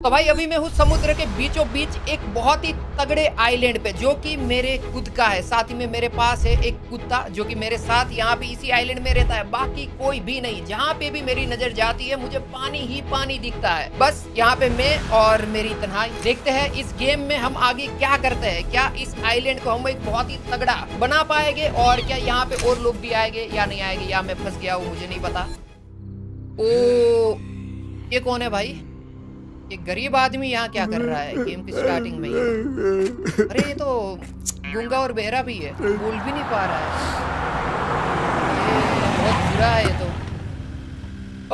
तो भाई अभी मैं हूँ समुद्र के बीचों बीच एक बहुत ही तगड़े आइलैंड पे, जो कि मेरे खुद का है। साथ ही में मेरे पास है एक कुत्ता जो कि मेरे साथ यहाँ पे इसी आइलैंड में रहता है, बाकी कोई भी नहीं। जहाँ पे भी मेरी नजर जाती है मुझे पानी ही पानी दिखता है। बस यहाँ पे मैं और मेरी तन्हाई। देखते हैं इस गेम में हम आगे क्या करते हैं। क्या इस आइलैंड को हम एक बहुत ही तगड़ा बना पाएंगे, और क्या यहाँ पे और लोग भी आएंगे या नहीं आएंगे, या मैं फंस गया हूँ मुझे नहीं पता। ओ, ये कौन है भाई? ये गरीब आदमी यहाँ क्या कर रहा है गेम की स्टार्टिंग में ही? अरे ये तो गूंगा और बहरा भी है, बोल भी नहीं पा रहा है। ये बहुत बुरा है ये तो।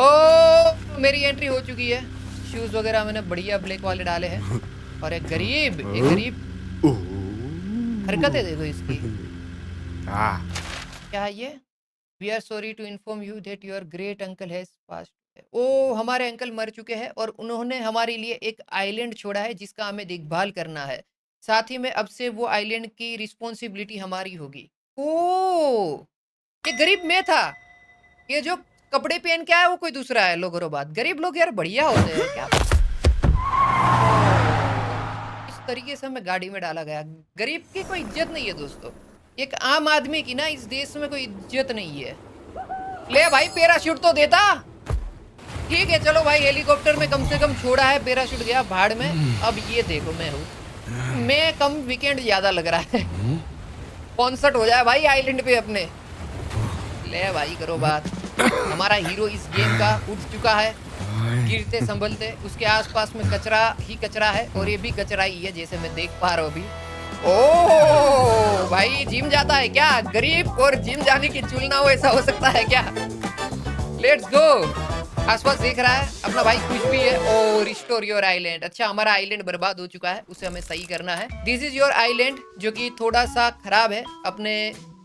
ओ, मेरी एंट्री हो चुकी है। शूज वगैरह मैंने बढ़िया ब्लैक वाले डाले हैं। और एक गरीब हरकतें देखो इसकी। क्या है ये? We are sorry to inform you that your great uncle has passed. ओ, हमारे अंकल मर चुके हैं और उन्होंने हमारे लिए एक आइलैंड छोड़ा है जिसका हमें देखभाल करना है। साथ ही में अब से वो आइलैंड की रिस्पॉन्सिबिलिटी हमारी होगी। ओ, ये गरीब मैं था। ये जो कपड़े पहन के आया वो कोई दूसरा है। लोगों बात, गरीब लोग यार बढ़िया होते हैं क्या? इस तरीके से हमें गाड़ी में डाला गया। गरीब की कोई इज्जत नहीं है दोस्तों। एक आम आदमी की ना इस देश में कोई इज्जत नहीं है। ले भाई, पैराशूट तो देता। ठीक है चलो भाई, हेलीकॉप्टर में कम से कम छोड़ा है, पैराशूट गया भाड़ में। अब ये देखो मैं हूँ, मैं कम वीकेंड ज्यादा लग रहा है। कॉन्सर्ट हो जाए भाई आइलैंड पे अपने। ले भाई करो बात। हमारा हीरो इस गेम का उठ चुका है, गिरते संभलते। उसके आसपास में कचरा ही कचरा है, और ये भी कचरा ही है जैसे मैं देख पा रहा हूँ अभी। ओ भाई, जिम जाता है क्या? गरीब और जिम जाने की तुलना हो, ऐसा हो सकता है क्या? Let's go. आसपास देख रहा है अपना भाई, कुछ भी है। ओ, रिस्टोर योर आइलैंड। अच्छा, हमारा आइलैंड बर्बाद हो चुका है, उसे हमें सही करना है। दिस इज योर आइलैंड, जो कि थोड़ा सा खराब है। अपने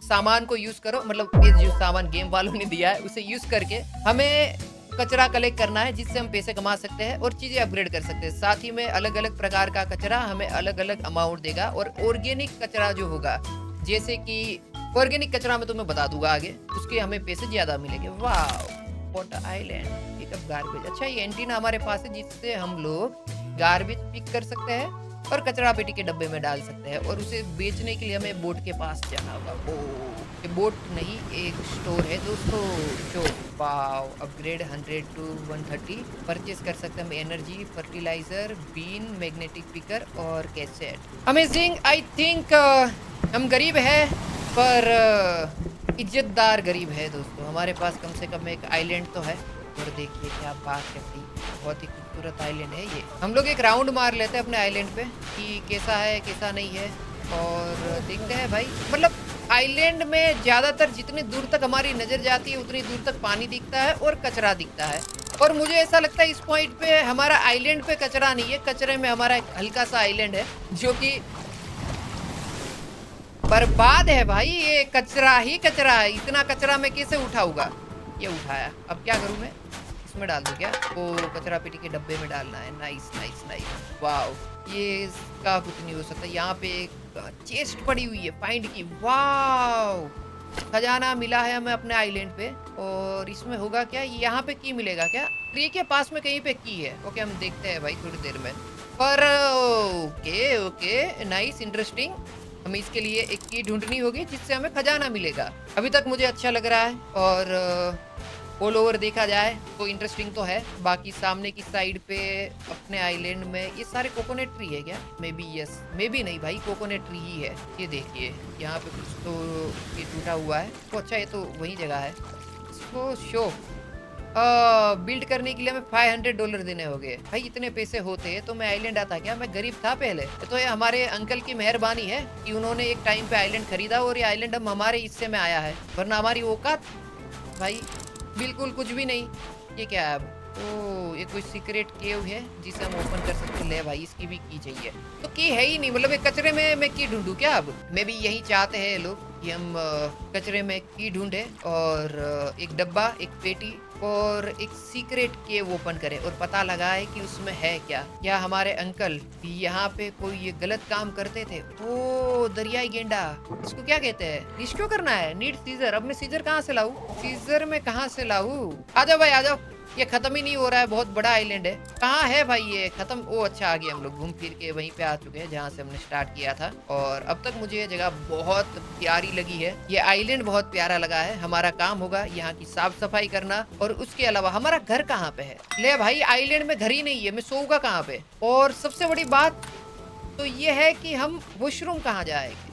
सामान को यूज करो, मतलब ये जो सामान गेम वालों ने दिया है उसे यूज करके हमें कचरा कलेक्ट करना है, जिससे हम पैसे कमा सकते हैं और चीजें अपग्रेड कर सकते हैं। साथ ही में अलग अलग प्रकार का कचरा हमें अलग अलग अमाउंट देगा, और ऑर्गेनिक कचरा जो होगा, जैसे कि ऑर्गेनिक कचरा मैं तुम्हें बता दूंगा आगे, उसके हमें पैसे ज्यादा मिलेंगे। वाह, what island, pick up garbage. अच्छा, ये एंटीना हमारे पास है जिससे हम लोग गार्बेज पिक कर सकते हैं और कचरा पेटी के डब्बे में डाल सकते हैं, और उसे बेचने के लिए हमें बोट के पास जाना होगा। ओ, ये बोट नहीं, एक स्टोर है दोस्तों। जो वाव, अपग्रेड 100 to 130 परचेज कर सकते हैं हम। Energy, fertiliser, bean, magnetic picker और कैसेट। अमेजिंग। आई थिंक हम गरीब है, पर इज्जतदार गरीब है दोस्तों। हमारे पास कम से कम एक आइलैंड तो है। और देखिए क्या बात करती, बहुत ही खूबसूरत आइलैंड है ये। हम लोग एक राउंड मार लेते हैं अपने आइलैंड पे कि कैसा है कैसा नहीं है, और देखते हैं भाई। मतलब आइलैंड में ज्यादातर जितनी दूर तक हमारी नजर जाती है उतनी दूर तक पानी दिखता है और कचरा दिखता है। और मुझे ऐसा लगता है इस पॉइंट पे हमारा आइलैंड पे कचरा नहीं है, कचरे में हमारा एक हल्का सा आइलैंड है जो कि बर्बाद है भाई। ये कचरा ही कचरा है। इतना कचरा मैं कैसे उठाऊंगा? ये उठाया, अब क्या करूं मैं? इसमें डाल दूं क्या? वो कचरा पेटी के डब्बे में डालना है। Nice nice nice. वाओ, ये इसका कुछ नहीं हो सकता। यहाँ पे एक चेस्ट पड़ी हुई है फाइंड की। वाओ, खजाना मिला है हमें अपने आइलैंड पे। और इसमें होगा क्या? यहाँ पे की मिलेगा क्या? ट्री के पास में कहीं पे की है। ओके, हम देखते हैं भाई थोड़ी देर में। पर ओके ओके, नाइस, इंटरेस्टिंग। हमें इसके लिए एक की ढूंढनी होगी जिससे हमें खजाना मिलेगा। अभी तक मुझे अच्छा लग रहा है, और ऑल ओवर देखा जाए तो इंटरेस्टिंग तो है। बाकी सामने की साइड पे अपने आइलैंड में ये सारे कोकोनट ट्री है क्या? May be yes, may be नहीं भाई, कोकोनट ट्री ही है। ये देखिए यहाँ पे कुछ तो ये टूटा हुआ है। तो अच्छा, ये तो वही जगह है। इसको शो बिल्ड करने के लिए हमें $500 देने होंगे। भाई इतने पैसे होते तो मैं आइलैंड आता क्या? मैं गरीब था पहले। तो ये हमारे अंकल की मेहरबानी है कि उन्होंने एक टाइम पे आइलैंड खरीदा, और ये आइलैंड अब हमारे हिस्से में आया है, वरना हमारी औकात भाई बिल्कुल कुछ भी नहीं। ये क्या है अब? ओ, ये कोई सीक्रेट केव है जिसे हम ओपन कर सकते हैं। ले भाई, इसकी भी की चाहिए। तो की है ही नहीं, मतलब एक कचरे में मैं की ढूंढूं क्या? अब मैं भी यही चाहते हैं लोग कि हम कचरे में की ढूंढे, और एक डब्बा, एक पेटी और एक सीक्रेट केव ओपन करें और पता लगाए कि उसमें है क्या। क्या हमारे अंकल यहाँ पे कोई ये गलत काम करते थे? ओ, दरियाई गेंडा, इसको क्या कहते हैं? रिस्टोर करना है। Need scissor. अब मैं सीजर कहाँ से लाऊं? सीजर में कहाँ से लाऊं? आ जाओ भाई, आ जाओ। ये खत्म ही नहीं हो रहा है, बहुत बड़ा आइलैंड है। कहाँ है भाई ये खत्म? ओ अच्छा, आ गए हम लोग, घूम फिर के वहीं पे आ चुके हैं जहाँ से हमने स्टार्ट किया था। और अब तक मुझे ये जगह बहुत प्यारी लगी है, ये आइलैंड बहुत प्यारा लगा है। हमारा काम होगा यहाँ की साफ सफाई करना, और उसके अलावा हमारा घर कहाँ पे है? ले भाई, आइलैंड में घर ही नहीं है, मैं सोऊंगा कहाँ पे? और सबसे बड़ी बात तो ये है कि हम वॉशरूम कहाँ जाएंगे?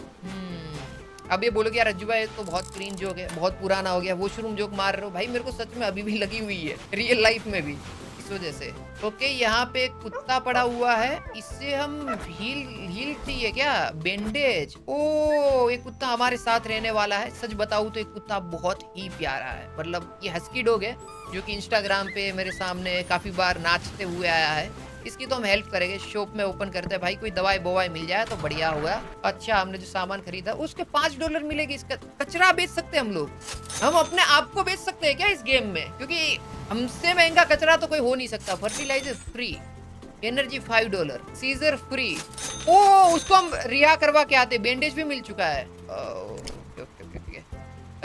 अब ये बोलोगे यार अज्जू भाई तो बहुत क्रीन जोक है, बहुत पुराना हो गया, वॉशरूम जोक मार रहे हो। भाई मेरे को सच में अभी भी लगी हुई है, रियल लाइफ में भी, इस वजह से। ओके, यहाँ पे एक कुत्ता पड़ा हुआ है, इससे हम हील चाहिए क्या? बैंडेज। ओ, ये कुत्ता हमारे साथ रहने वाला है। सच बताऊं तो एक कुत्ता बहुत ही प्यारा है, मतलब ये हस्की डॉग है जो कि इंस्टाग्राम पे मेरे सामने काफी बार नाचते हुए आया है। इसकी तो हम हेल्प करेंगे, शॉप में ओपन करते हैं भाई, कोई दवाई बवाई मिल जाए तो बढ़िया होगा। अच्छा, हमने जो सामान खरीदा उसके $5 मिलेगी। इसका कचरा बेच सकते हैं हम लोग, हम अपने आप को बेच सकते हैं क्या इस गेम में? क्योंकि हमसे महंगा कचरा तो कोई हो नहीं सकता। Fertilizer free, energy $5, seizure free. ओ, उसको हम रिहा करवा के आते, बैंडेज भी मिल चुका है।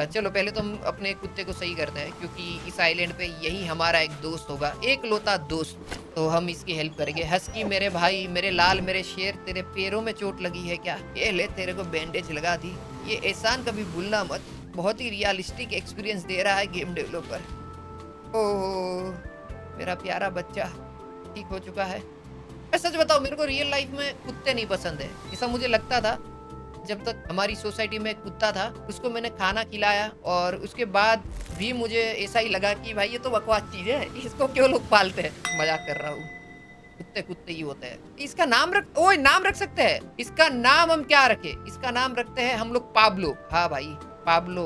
चलो पहले तो हम अपने कुत्ते को सही करते हैं, क्योंकि इस आइलैंड पे यही हमारा एक दोस्त होगा, एक लौता दोस्त। तो हम इसकी हेल्प करेंगे। हस्की मेरे भाई, मेरे लाल, मेरे शेर, तेरे पैरों में चोट लगी है क्या? ये ले, तेरे को बैंडेज लगा दी। ये एहसान कभी भूलना मत, बहुत ही रियलिस्टिक एक्सपीरियंस दे रहा है गेम डेवलपर। ओह, मेरा प्यारा बच्चा ठीक हो चुका है। मैं सच बताऊं, मेरे को रियल लाइफ में कुत्ते नहीं पसंद है, ऐसा मुझे लगता था जब तक हमारी सोसाइटी में एक कुत्ता था, उसको मैंने खाना खिलाया, और उसके बाद भी मुझे ऐसा ही लगा कि भाई ये तो बकवास चीज है, इसको क्यों लोग पालते हैं। मजाक कर रहा हूँ, कुत्ते कुत्ते ही होते हैं। इसका नाम नाम रख सकते हैं। इसका नाम हम क्या रखे? इसका नाम रखते हैं हम लोग पाब्लो। हाँ भाई, पाब्लो।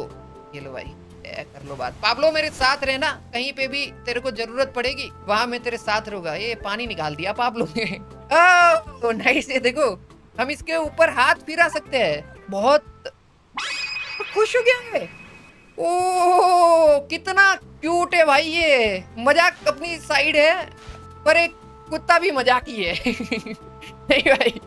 ये लो भाई, कर लो बात। पाब्लो मेरे साथ रहना, कहीं पे भी तेरे को जरूरत पड़ेगी वहां मैं तेरे साथ रहूंगा। ये पानी निकाल दिया पाब्लो ने। तो नाइस है, देखो हम इसके ऊपर हाथ फिरा सकते हैं। बहुत खुश हो गया है। ओ, कितना क्यूट है भाई ये। मजाक अपनी साइड है, पर एक कुत्ता भी मजाक ही है। नहीं भाई,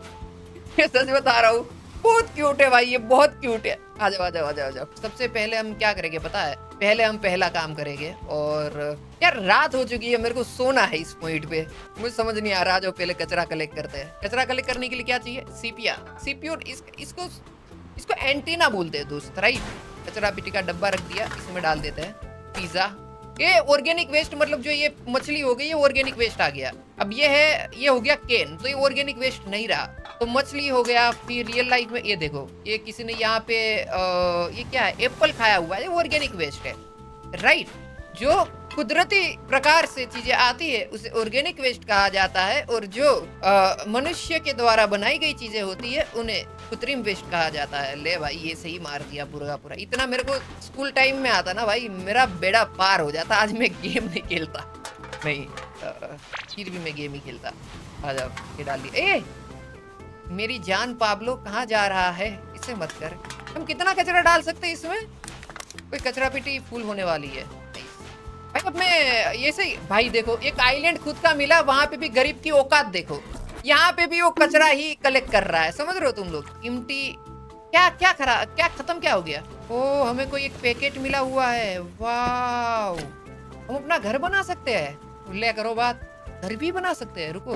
ये सच बता रहा हूँ, बहुत क्यूट है भाई ये, बहुत क्यूट है। आ जाओ आ जाओ आ जाओ आ जाओ। सबसे पहले हम क्या करेंगे पता है? पहले हम पहला काम करेंगे, और यार रात हो चुकी है, मेरे को सोना है इस पॉइंट पे। मुझे समझ नहीं आ रहा। जो पहले कचरा कलेक्ट करते हैं, कचरा कलेक्ट करने के लिए क्या चाहिए? सीपीयू। इसको एंटीना बोलते हैं दोस्त, राइट? कचरा पेटी का डब्बा रख दिया, इसमें डाल देते हैं पिज्जा। ये ऑर्गेनिक वेस्ट, मतलब जो ये मछली हो गई ये ऑर्गेनिक वेस्ट आ गया। अब ये है, ये हो गया केन, तो ये ऑर्गेनिक वेस्ट नहीं रहा, तो मछली हो गया। फिर रियल लाइफ में ये देखो, ये किसी ने यहाँ पे ये क्या है? एप्पल खाया हुआ है, ये ऑर्गेनिक वेस्ट है, राइट? जो कुदरती प्रकार से चीजें आती है उसे ऑर्गेनिक वेस्ट कहा जाता है, और जो मनुष्य के द्वारा बनाई गई चीजें होती है उन्हें कृत्रिम वेस्ट कहा जाता है। ले भाई, ये सही मार दिया पूरा पूरा। इतना मेरे को स्कूल टाइम में आता ना भाई, मेरा बेड़ा पार हो जाता। आज मैं गेम नहीं खेलता, नहीं फिर भी मैं गेम ही खेलता। आ जाओ, ये डाल दिया। ए मेरी जान पाब्लो, कहाँ जा रहा है? इसे मत कर। हम कितना कचरा डाल सकते हैं इसमें? कोई कचरा पेटी फुल होने वाली है भाई। अब मैं ये सही भाई, देखो एक आइलैंड खुद का मिला, वहां पे भी गरीब की औकात देखो। यहाँ पे भी वो कचरा ही कलेक्ट कर रहा है, समझ रहे हो तुम लोग? इम्टी क्या क्या खत्म क्या हो गया? ओ, हमें कोई एक पैकेट मिला हुआ है। वाओ, हम अपना घर बना सकते हैं। ले करो बात, घर भी बना सकते हैं। रुको,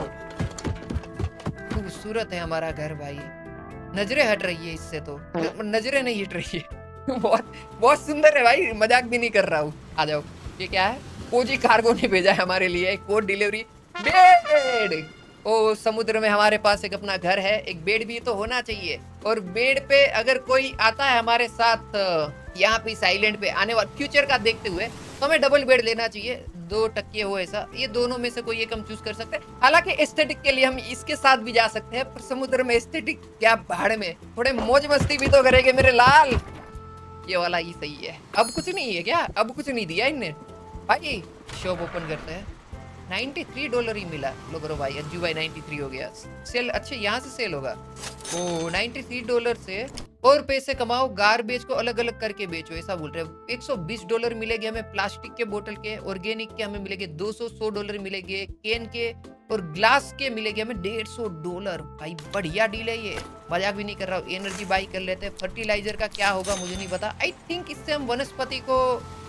खूबसूरत है हमारा घर भाई, नजरें हट रही है इससे, तो नजरें नहीं हट रही है। बहुत बहुत सुंदर है भाई, मजाक भी नहीं कर रहा हूँ। आ जाओ। ये क्या है? ओजी कार्गो ने भेजा है हमारे लिए कोड डिलीवरी बेड। ओ, समुद्र में हमारे पास एक अपना घर है, एक बेड भी तो होना चाहिए। और बेड पे अगर कोई आता है हमारे साथ यहाँ पे इस आइलैंड पे आने वाले फ्यूचर का देखते हुए, तो हमें डबल बेड लेना चाहिए, 2 टक्के हो ऐसा। ये दोनों में से कोई एक हम चूज कर सकते हैं। हालांकि एस्थेटिक के लिए हम इसके साथ भी जा सकते हैं, पर समुद्र में एस्थेटिक क्या, भाड़ में थोड़े मौज मस्ती भी तो करेंगे मेरे लाल। ये वाला ही सही है। अब कुछ नहीं है क्या? अब कुछ नहीं दिया इनने भाई। शॉप ओपन करते हैं। $93 ही मिला। लो करो भाई, अज्जू भाई 93 हो गया। सेल, अच्छे यहाँ से सेल होगा। ओ, $93 से और पैसे कमाओ, गार्बेज को अलग अलग करके बेचो, ऐसा बोल रहे हैं। $120 मिलेंगे हमें प्लास्टिक के बोतल के, ऑर्गेनिक के हमें मिलेंगे $200 मिलेंगे, केन के और ग्लास के मिलेंगे हमें $150। भाई बढ़िया डील है ये, मजाक भी नहीं कर रहा हूँ। एनर्जी बाई कर लेते हैं। फर्टिलाइजर का क्या होगा मुझे नहीं पता। आई थिंक इससे हम वनस्पति को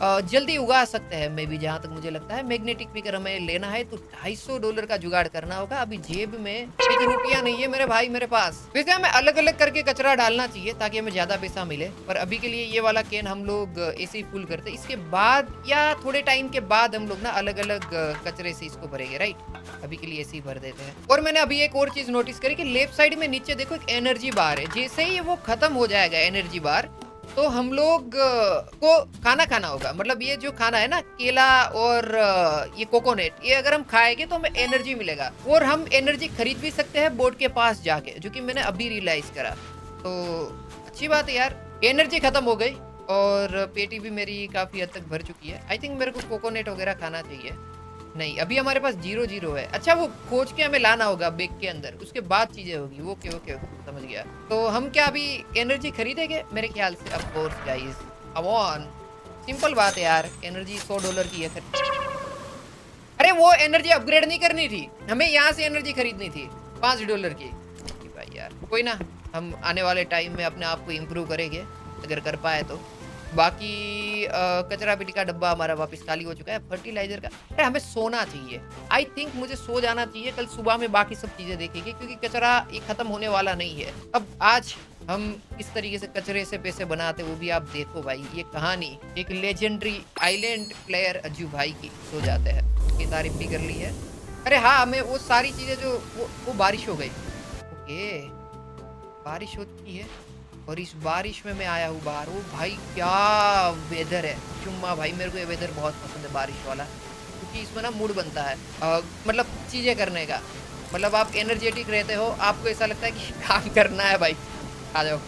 जल्दी उगा सकते हैं, मे बी, जहां तक मुझे लगता है। मैग्नेटिक पिकर हमें लेना है तो $250 का जुगाड़ करना होगा। अभी जेब में एक रुपया नहीं है मेरे भाई मेरे पास। वैसे हमें अलग अलग करके कचरा डालना चाहिए ताकि हमें ज्यादा पैसा मिले, पर अभी के लिए ये वाला कैन हम लोग ऐसे ही फुल करते। इसके बाद या थोड़े टाइम के बाद हम लोग ना अलग अलग कचरे से इसको भरेंगे, राइट। अभी के लिए ऐसे ही भर देते हैं। और मैंने अभी एक और चीज नोटिस करी कि लेफ्ट साइड में नीचे देखो एक एनर्जी बार है। जैसे ही वो खत्म हो जाएगा एनर्जी बार, तो हम लोग को खाना खाना होगा। मतलब ये जो खाना है ना, केला और ये कोकोनट, ये अगर हम खाएंगे तो हमें एनर्जी मिलेगा। और हम एनर्जी खरीद भी सकते हैं बोर्ड के पास जाके, जो कि मैंने अभी रियलाइज करा। तो अच्छी बात है यार। एनर्जी खत्म हो गई और पेटी भी मेरी काफी हद तक भर चुकी है। आई थिंक मेरे को कोकोनट वगैरह खाना चाहिए। नहीं, अभी हमारे पास 0-0 है। अच्छा, वो खोज के हमें लाना होगा बैग के अंदर, उसके बाद चीजें होगी। ओके ओके, समझ गया। तो हम क्या अभी एनर्जी खरीदेंगे मेरे ख्याल से? Of course guys, come on, simple बात है यार। एनर्जी $100 की है। अरे वो एनर्जी अपग्रेड नहीं करनी थी, हमें यहाँ से एनर्जी खरीदनी थी $5 की। भाई यार कोई ना, हम आने वाले टाइम में अपने आप को इम्प्रूव करेंगे अगर कर पाए तो। बाकी कचरा पेटी का डब्बा हमारा वापस खाली हो चुका है। फर्टिलाइजर का, अरे हमें सोना चाहिए। आई थिंक मुझे सो जाना चाहिए। कल सुबह में बाकी सब चीजें देखेंगे, क्योंकि कचरा ये खत्म होने वाला नहीं है। अब आज हम किस तरीके से कचरे से पैसे बनाते वो भी आप देखो भाई। ये कहानी एक लेजेंडरी आइलैंड प्लेयर अज्जू भाई की। सो जाते हैं, उसकी तारीफ भी कर ली है। अरे हाँ, हमें वो सारी चीजें जो वो बारिश हो गई। ओके, बारिश हो चुकी है और इस बारिश में मैं आया हूँ बाहर। ओ भाई क्या वेदर है, चुम्मा भाई। मेरे को ये वेदर बहुत पसंद है, बारिश वाला, क्योंकि इसमें ना मूड बनता है मतलब चीज़ें करने का। मतलब आप एनर्जेटिक रहते हो, आपको ऐसा लगता है कि काम करना है भाई। आ जाओ,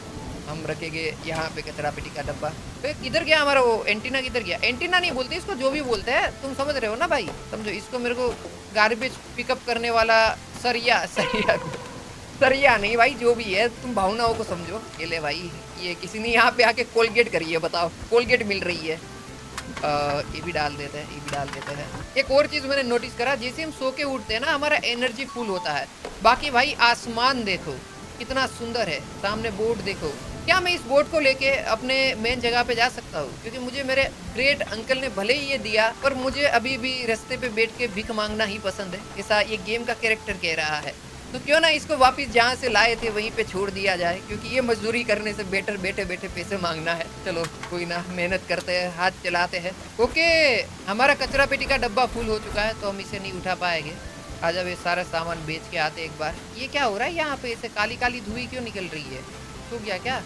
हम रखेंगे यहाँ पे कचरा पेटी का डब्बा। तो किधर गया हमारा वो एंटीना? किधर गया? एंटीना नहीं बोलते इसको, जो भी बोलते हैं तुम समझ रहे हो ना भाई। समझो इसको, मेरे को गार्बेज पिकअप करने वाला सरिया सरिया नहीं भाई, जो भी है तुम भावनाओं को समझो। ये ले भाई, ये किसी ने यहाँ पे आके कोलगेट करी है, बताओ कोलगेट मिल रही है। ये भी डाल देते हैं, ये भी डाल देते हैं। एक और चीज मैंने नोटिस करा, जैसे हम सो के उठते हैं ना, हमारा एनर्जी फुल होता है। बाकी भाई आसमान देखो कितना सुंदर है, सामने बोर्ड देखो। क्या मैं इस बोर्ड को लेके अपने मेन जगह पे जा सकता हूँ? क्योंकि मुझे मेरे ग्रेट अंकल ने भले ही ये दिया, पर मुझे अभी भी रास्ते पे बैठ के भीख मांगना ही पसंद है, ऐसा ये गेम का कैरेक्टर कह रहा है। तो क्यों ना इसको वापस जहाँ से लाए थे वहीं पे छोड़ दिया जाए, क्योंकि ये मजदूरी करने से बेटर बैठे बैठे पैसे मांगना है। चलो कोई ना, मेहनत करते हैं, हाथ चलाते हैं। ओके, हमारा कचरा पेटी का डब्बा फुल हो चुका है, तो हम इसे नहीं उठा पाएंगे। आज अब ये सारा सामान बेच के आते एक बार। ये क्या हो रहा है यहाँ पे? ऐसे काली काली धुआं क्यों निकल रही है? सूख गया क्या?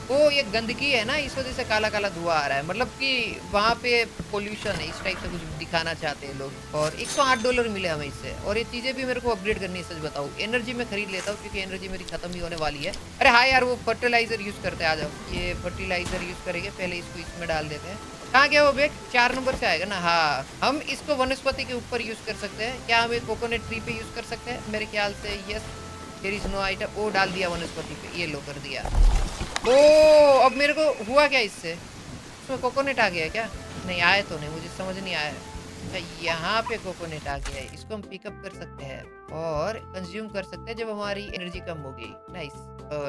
वो ये गंदगी है ना, इस वजह से काला काला धुआं आ रहा है। मतलब कि वहाँ पे पोल्यूशन है, इस टाइप से कुछ दिखाना चाहते हैं लोग। और $108 मिले हमें इससे। और ये चीज़ें भी मेरे को अपग्रेड करनी है, सच बताऊँ। एनर्जी में खरीद लेता हूँ, क्योंकि एनर्जी मेरी खत्म ही होने वाली है। अरे हाँ यार, वो फर्टिलाइजर यूज़ करते हैं। आ जाओ, ये फर्टिलाइजर यूज़ करेंगे। पहले इसको इसमें डाल देते हैं। कहाँ गया वो बैग? 4 नंबर से आएगा ना। हाँ, हम इसको वनस्पति के ऊपर यूज़ कर सकते हैं। क्या हम एक कोकोनट ट्री पे यूज़ कर सकते हैं? मेरे ख्याल से yes. There is no item. वो डाल दिया वनस्पति पे, ये लो कर दिया। ओ, अब मेरे को हुआ क्या इससे? उसमें कोकोनट आ गया क्या? नहीं आया तो नहीं, मुझे समझ नहीं आया। अच्छा, यहाँ पे कोकोनट आ गया है, इसको हम पिकअप कर सकते हैं और कंज्यूम कर सकते हैं जब हमारी एनर्जी कम हो गई। नाइस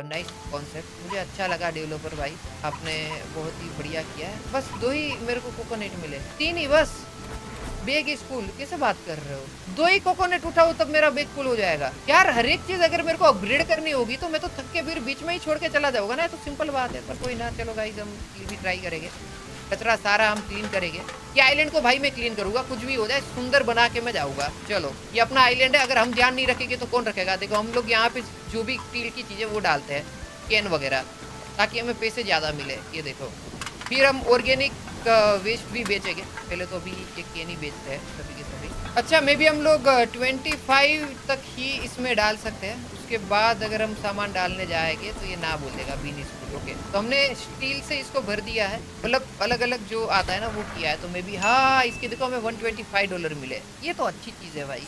नाइस कॉन्सेप्ट, मुझे अच्छा लगा डेवलपर भाई, आपने बहुत ही बढ़िया किया है। बस 2 ही मेरे को कोकोनट मिले, 3 ही बस। Bag full? कैसे बात कर रहे हो? 2 ही कोकोनट उठाओ तब मेरा बैग फुल हो जाएगा यार। हर एक चीज अगर मेरे को अपग्रेड करनी होगी तो मैं तो थक के फिर बीच में ही छोड़ के चला जाऊंगा ना। तो सिंपल बात है, पर कोई ना। चलो गाइस, हम ये भी ट्राई करेंगे। कचरा सारा हम क्लीन करेंगे। ये आइलैंड को भाई मैं क्लीन करूंगा, कुछ भी हो जाए सुंदर बना के मैं जाऊंगा। चलो, ये अपना आइलैंड है, अगर हम ध्यान नहीं रखेंगे तो कौन रखेगा? देखो, हम लोग यहाँ पे जो भी स्टील की चीजें वो डालते हैं, कैन वगैरह, ताकि हमें पैसे ज्यादा मिले। ये देखो, फिर हम ऑर्गेनिक वेस्ट भी बेचेंगे। पहले तो अभी एक कैन ही बेचते हैं सभी के सभी। अच्छा, मे भी हम लोग 25 तक ही इसमें डाल सकते हैं। उसके बाद अगर हम सामान डालने जाएंगे तो ये ना बोलेगा बीन स्कूल। ओके, तो हमने स्टील से इसको भर दिया है, मतलब अलग अलग जो आता है ना वो किया है। तो मे भी हाँ, इसके देखो हमें $125 मिले। ये तो अच्छी चीज़ है भाई।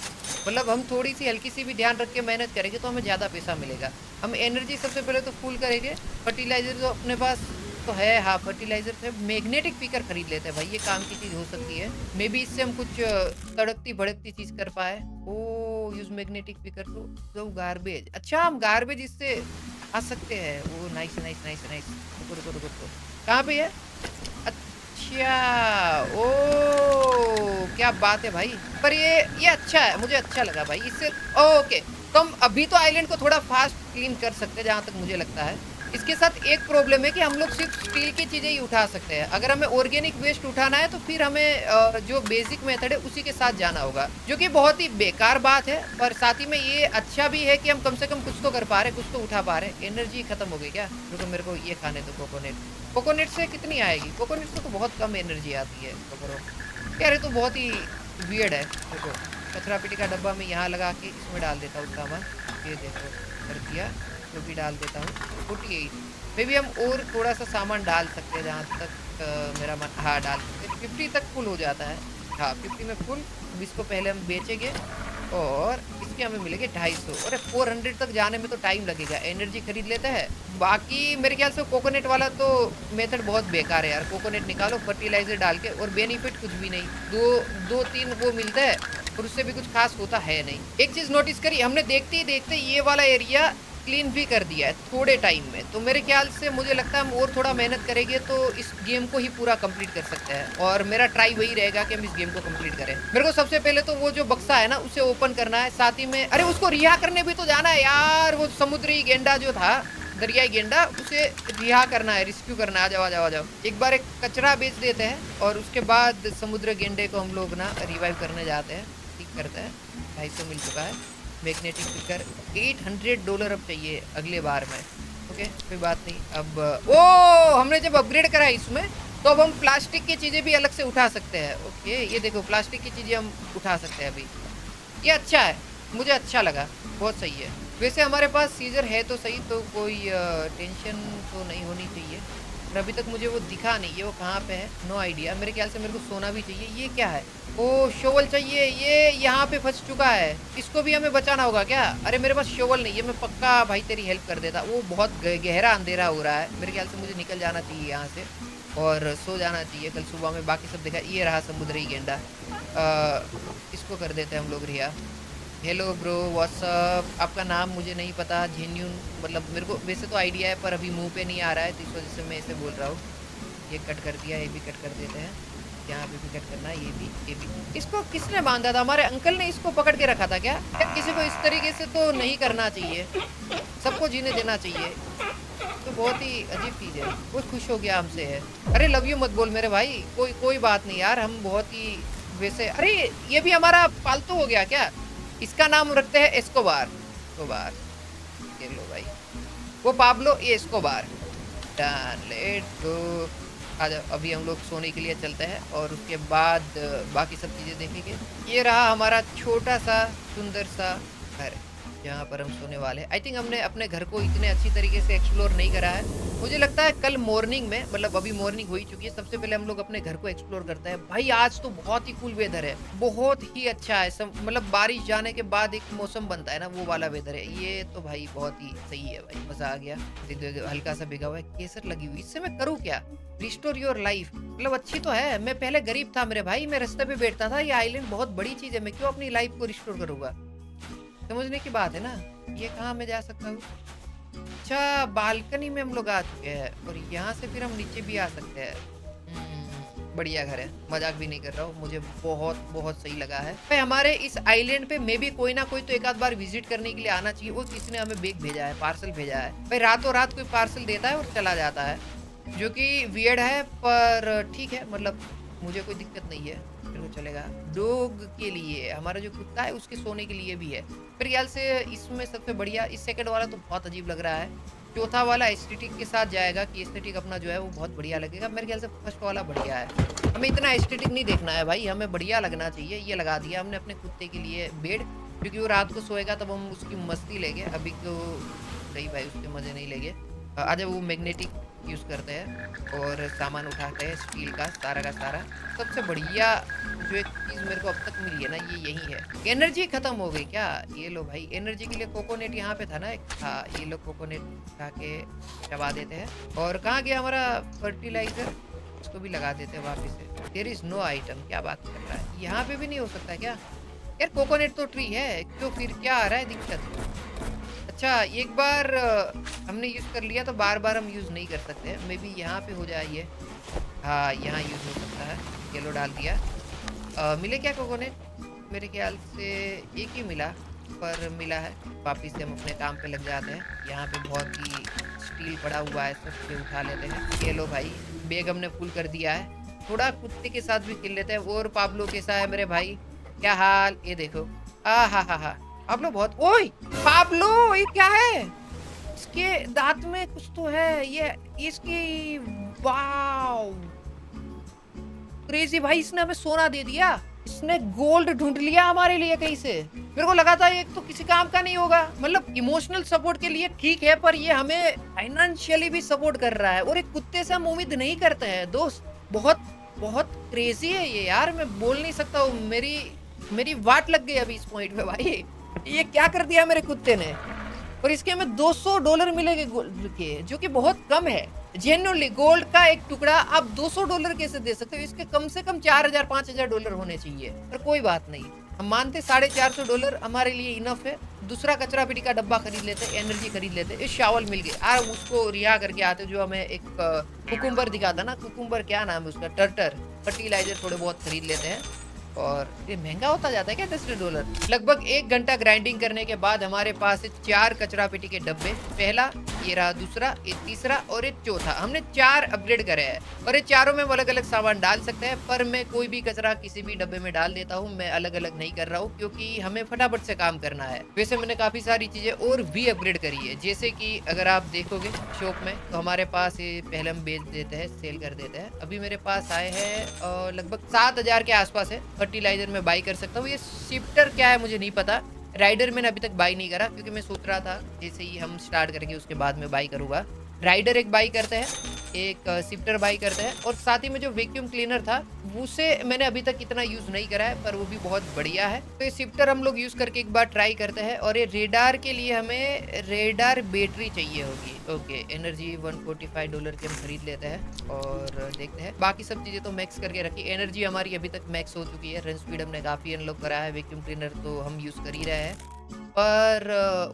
मतलब हम थोड़ी सी हल्की सी भी ध्यान रख के मेहनत करेंगे तो हमें ज़्यादा पैसा मिलेगा। हम एनर्जी सबसे पहले तो फुल करेंगे। फर्टिलाइजर तो अपने पास तो है, हाँ फर्टिलाइजर है। मैग्नेटिक पिकर खरीद लेते हैं भाई, ये काम की चीज हो सकती है। मे बी इससे हम कुछ तड़कती भड़कती चीज कर पाए। ओ use magnetic picker to garbage. अच्छा हम गार्बेज इससे आ सकते हैं। ओ नाइस नाइस नाइस नाइस। रुको रुको रुको रुको, कहाँ पे है? अच्छा ओ क्या बात है भाई। पर ये अच्छा है, मुझे अच्छा लगा भाई इससे। ओके तो हम अभी तो आइलैंड को थोड़ा फास्ट क्लीन कर सकते हैं जहाँ तक मुझे लगता है। इसके साथ एक प्रॉब्लम है कि हम लोग सिर्फ स्टील की चीजें ही उठा सकते हैं। अगर हमें ऑर्गेनिक वेस्ट उठाना है तो फिर हमें जो बेसिक मेथड है उसी के साथ जाना होगा, जो कि बहुत ही बेकार बात है। पर साथ ही में ये अच्छा भी है कि हम कम से कम कुछ तो कर पा रहे, कुछ तो उठा पा रहे। एनर्जी खत्म हो गई क्या? रुको मेरे को ये खाने दो कोकोनट। कोकोनट से कितनी आएगी? कोकोनट से तो बहुत कम एनर्जी आती है। यार ये तो बहुत ही वियर्ड है। देखो कचरा पेटी का डब्बा मैं यहाँ लगा के इसमें डाल देता हूँ सामान। ये देखो कर दिया, जो भी डाल देता हूँ। 48 मे भी हम और थोड़ा सा सामान डाल सकते हैं जहाँ तक मेरा मन। हाँ डाल सकते हैं, 50 तक फुल हो जाता है। हाँ 50 में फुल। अब इसको पहले हम बेचेंगे और इसके हमें मिलेंगे 250। अरे 400 तक जाने में तो टाइम लगेगा। एनर्जी खरीद लेते हैं। बाकी मेरे ख्याल से कोकोनट वाला तो मेथड बहुत बेकार है यार। कोकोनट निकालो फर्टिलाइजर डाल के और बेनिफिट कुछ भी नहीं। दो तीन वो मिलता है और उससे भी कुछ खास होता है नहीं। एक चीज नोटिस करी हमने, देखते ही देखते ये वाला एरिया क्लीन भी कर दिया है थोड़े टाइम में। तो मेरे ख्याल से मुझे लगता है हम और थोड़ा मेहनत करेंगे तो इस गेम को ही पूरा कंप्लीट कर सकते हैं। और मेरा ट्राई वही रहेगा कि हम इस गेम को कंप्लीट करें। मेरे को सबसे पहले तो वो जो बक्सा है ना उसे ओपन करना है। साथ ही में अरे उसको रिहा करने भी तो जाना है यार। वो समुद्री गेंडा जो था, दरियाई गेंडा, उसे रिहा करना है, रेस्क्यू करना है। आ जाओ आ जाओ आ जाओ। एक बार एक कचरा बेच देते हैं और उसके बाद समुद्र गेंडे को हम लोग ना रिवाइव करने जाते हैं। ठीक करते हैं। 250 मिल चुका है। मैग्नेटिक पिकर $800 अब चाहिए अगले बार में। ओके कोई बात नहीं। अब ओ हमने जब अपग्रेड करा है इसमें तो अब हम प्लास्टिक की चीज़ें भी अलग से उठा सकते हैं। ओके ये देखो प्लास्टिक की चीज़ें हम उठा सकते हैं अभी। ये अच्छा है, मुझे अच्छा लगा, बहुत सही है। वैसे हमारे पास सीजर है तो सही, तो कोई टेंशन तो नहीं होनी चाहिए। पर अभी तक मुझे वो दिखा नहीं है, वो कहाँ पे है नो आइडिया। मेरे ख्याल से मेरे को सोना भी चाहिए। ये क्या है? ओ शोवल चाहिए। ये यहाँ पे फंस चुका है, इसको भी हमें बचाना होगा क्या? अरे मेरे पास शोवल नहीं है, मैं पक्का भाई तेरी हेल्प कर देता। वो बहुत गहरा अंधेरा हो रहा है। मेरे ख्याल से मुझे निकल जाना चाहिए यहाँ से और सो जाना चाहिए। कल सुबह में बाकी सब देखा। ये रहा समुद्री गेंडा। इसको कर देते हैं हम लोग रिहा। Hello bro what's up. आपका नाम मुझे नहीं पता, जेन्यून मतलब मेरे को वैसे तो आइडिया है पर अभी मुंह पे नहीं आ रहा है, तो इस वजह से मैं ऐसे बोल रहा हूँ। ये कट कर दिया, ये भी कट कर देते हैं। यहाँ पे भी कट करना है, ये भी। इसको किसने बांधा था? हमारे अंकल ने इसको पकड़ के रखा था क्या? यार किसी को इस तरीके से तो नहीं करना चाहिए, सबको जीने देना चाहिए। तो बहुत ही अजीब चीज़ है। वो खुश हो गया हमसे है। अरे लव यू मत बोल मेरे भाई। कोई बात नहीं यार, हम बहुत ही वैसे। अरे ये भी हमारा पालतू हो गया क्या? इसका नाम रखते हैं एस्कोबार। ये लो भाई, वो पाब्लो, ये एस्कोबार। Done, let's go. आ जाओ, अभी हम लोग सोने के लिए चलते हैं और उसके बाद बाकी सब चीज़ें देखेंगे। ये रहा हमारा छोटा सा सुंदर सा घर जहाँ पर हम सोने वाले हैं। आई थिंक हमने अपने घर को इतने अच्छी तरीके से एक्सप्लोर नहीं करा है। मुझे लगता है कल मॉर्निंग में, मतलब अभी मॉर्निंग हो ही चुकी है, सबसे पहले हम लोग अपने घर को एक्सप्लोर करते हैं। भाई आज तो बहुत ही कूल वेदर है, बहुत ही अच्छा है। मतलब बारिश जाने के बाद एक मौसम बनता है ना, वो वाला वेदर है ये। तो भाई बहुत ही सही है भाई, मजा आ गया। हल्का सा भिगा हुआ है, केसर लगी हुई। इससे मैं करूँ क्या? रिस्टोर योर लाइफ, मतलब अच्छी तो है। मैं पहले गरीब था मेरे भाई, मैं रास्ते पे बैठता था। ये आइलैंड बहुत बड़ी चीज है, मैं क्यों अपनी लाइफ को रिस्टोर करूंगा? समझने की बात है ना। ये कहाँ मैं जा सकता हूँ? अच्छा बालकनी में हम लोग आ चुके हैं और यहाँ से फिर हम नीचे भी आ सकते हैं। बढ़िया घर है, मजाक भी नहीं कर रहा हूँ। मुझे बहुत बहुत सही लगा है भाई। हमारे इस आइलैंड पे मे भी कोई ना कोई तो एक आध बार विजिट करने के लिए आना चाहिए। वो किसी ने हमें बैग भेजा है, पार्सल भेजा है भाई। रातों रात कोई पार्सल देता है और चला जाता है, जो कि वियर्ड है पर ठीक है। मतलब मुझे कोई दिक्कत नहीं है, मेरे को चलेगा। डॉग के लिए, हमारा जो कुत्ता है उसके सोने के लिए भी है मेरे ख्याल से। इसमें सबसे बढ़िया इस सेकंड वाला तो बहुत अजीब लग रहा है। चौथा वाला एस्थेटिक के साथ जाएगा कि एस्थेटिक अपना जो है वो बहुत बढ़िया लगेगा। मेरे ख्याल से फर्स्ट वाला बढ़िया है। हमें इतना एस्थेटिक नहीं देखना है भाई, हमें बढ़िया लगना चाहिए। ये लगा दिया हमने अपने कुत्ते के लिए बेड, क्योंकि वो रात को सोएगा तब हम उसकी मस्ती लेंगे। अभी तो नहीं भाई, उसके मजे नहीं लेंगे। आज वो मैग्नेटिक यूज़ करते हैं और सामान उठाते हैं स्टील का सारा। सबसे बढ़िया जो एक चीज़ मेरे को अब तक मिली है ना, ये यही है। एनर्जी खत्म हो गई क्या? ये लो भाई, एनर्जी के लिए कोकोनेट यहाँ पे था ना एक। हाँ, ये लोग कोकोनेट उठा के चबा देते हैं। और कहाँ गया हमारा फर्टिलाइजर? इसको भी लगा देते हैं वापस से। देयर इज नो आइटम, क्या बात कर रहा है? यहाँ पे भी नहीं हो सकता क्या यार? कोकोनेट तो ट्री है, क्यों फिर क्या आ रहा है दिक्कत? अच्छा, एक बार हमने यूज़ कर लिया तो बार बार हम यूज़ नहीं कर सकते। मे बी यहाँ पे हो जाए ये। हाँ, यहाँ यूज़ हो सकता है। येलो डाल दिया। मिले क्या कोकोनेट? मेरे ख्याल से एक ही मिला, पर मिला है। वापिस से हम अपने काम पे लग जाते हैं। यहाँ पे बहुत ही स्टील पड़ा हुआ है, सब से उठा लेते हैं। ये लो भाई, बैग हमने फुल कर दिया है। थोड़ा कुत्ते के साथ भी खेल लेते हैं। और पाब्लो कैसा है मेरे भाई? क्या हाल? ये देखो, हा। पाब्लो बहुत, ओए पाब्लो ये क्या है? इसके दांत में कुछ तो है। ये इसकी, वाव क्रेजी भाई, इसने हमें सोना दे दिया। इसने गोल्ड ढूंढ लिया हमारे लिए कहीं से। मेरे को लगा था ये तो किसी काम का नहीं होगा। मतलब इमोशनल सपोर्ट के लिए ठीक है, पर ये हमें फाइनेंशियली भी सपोर्ट कर रहा है। और एक कुत्ते से हम उम्मीद नहीं करते हैं दोस्त। बहुत बहुत क्रेजी है ये यार, मैं बोल नहीं सकता हूँ। मेरी वाट लग गई अभी इस पॉइंट पे भाई। ये क्या कर दिया मेरे कुत्ते ने? और इसके हमें $200 मिलेंगे गोल्ड के, जो कि बहुत कम है। जेन्युइनली गोल्ड का एक टुकड़ा आप $200 कैसे दे सकते हो? इसके कम से कम $4000-5000 होने चाहिए। पर कोई बात नहीं, हम मानते $450 हमारे लिए इनफ है। दूसरा कचरा पेटी का डब्बा खरीद लेते, एनर्जी खरीद लेते। इस शावल मिल गए यार, उसको रिहा करके आते। जो हमें एक कुकुम्बर दिखाता ना, कुकुम्बर क्या नाम है उसका, टर्टर। फर्टिलाइजर थोड़े बहुत खरीद लेते हैं। और ये महंगा होता जाता है क्या? $10। लगभग 1 घंटा ग्राइंडिंग करने के बाद हमारे पास 4 कचरा पेटी के डब्बे। पहला ये रहा, दूसरा, ये तीसरा और एक चौथा। हमने 4 अपग्रेड करे हैं। और ये चारों में हम अलग अलग सामान डाल सकते हैं, पर मैं कोई भी कचरा किसी भी डब्बे में डाल देता हूँ। मैं अलग अलग नहीं कर रहा हूँ, क्योंकि हमें फटाफट से काम करना है। वैसे मैंने काफी सारी चीजें और भी अपग्रेड करी है। जैसे कि अगर आप देखोगे शॉप में, तो हमारे पास ये पहले हम बेच देते हैं, सेल कर देते हैं। अभी मेरे पास आए हैं लगभग 7000 के आसपास है। फर्टिलाइजर में बाई कर सकता हूँ। ये शिफ्टर क्या है मुझे नहीं पता। राइडर मैंने अभी तक बाई नहीं करा, क्योंकि मैं सोच रहा था जैसे ही हम स्टार्ट करेंगे उसके बाद में बाई करूंगा। राइडर एक बाई करते हैं, एक शिफ्टर बाई करते हैं। और साथ ही में जो वैक्यूम क्लीनर था, उसे मैंने अभी तक इतना यूज नहीं करा है, पर वो भी बहुत बढ़िया है। तो ये शिफ्टर हम लोग यूज करके एक बार ट्राई करते हैं। और ये रेडार के लिए हमें रेडार बैटरी चाहिए होगी। ओके, एनर्जी $145 की हम खरीद लेते हैं और देखते हैं। बाकी सब चीजें तो मैक्स करके रखी। एनर्जी हमारी अभी तक मैक्स हो चुकी है। रन स्पीड हमने काफी अनलॉक करा है। वैक्यूम क्लीनर तो हम यूज कर ही रहे हैं। पर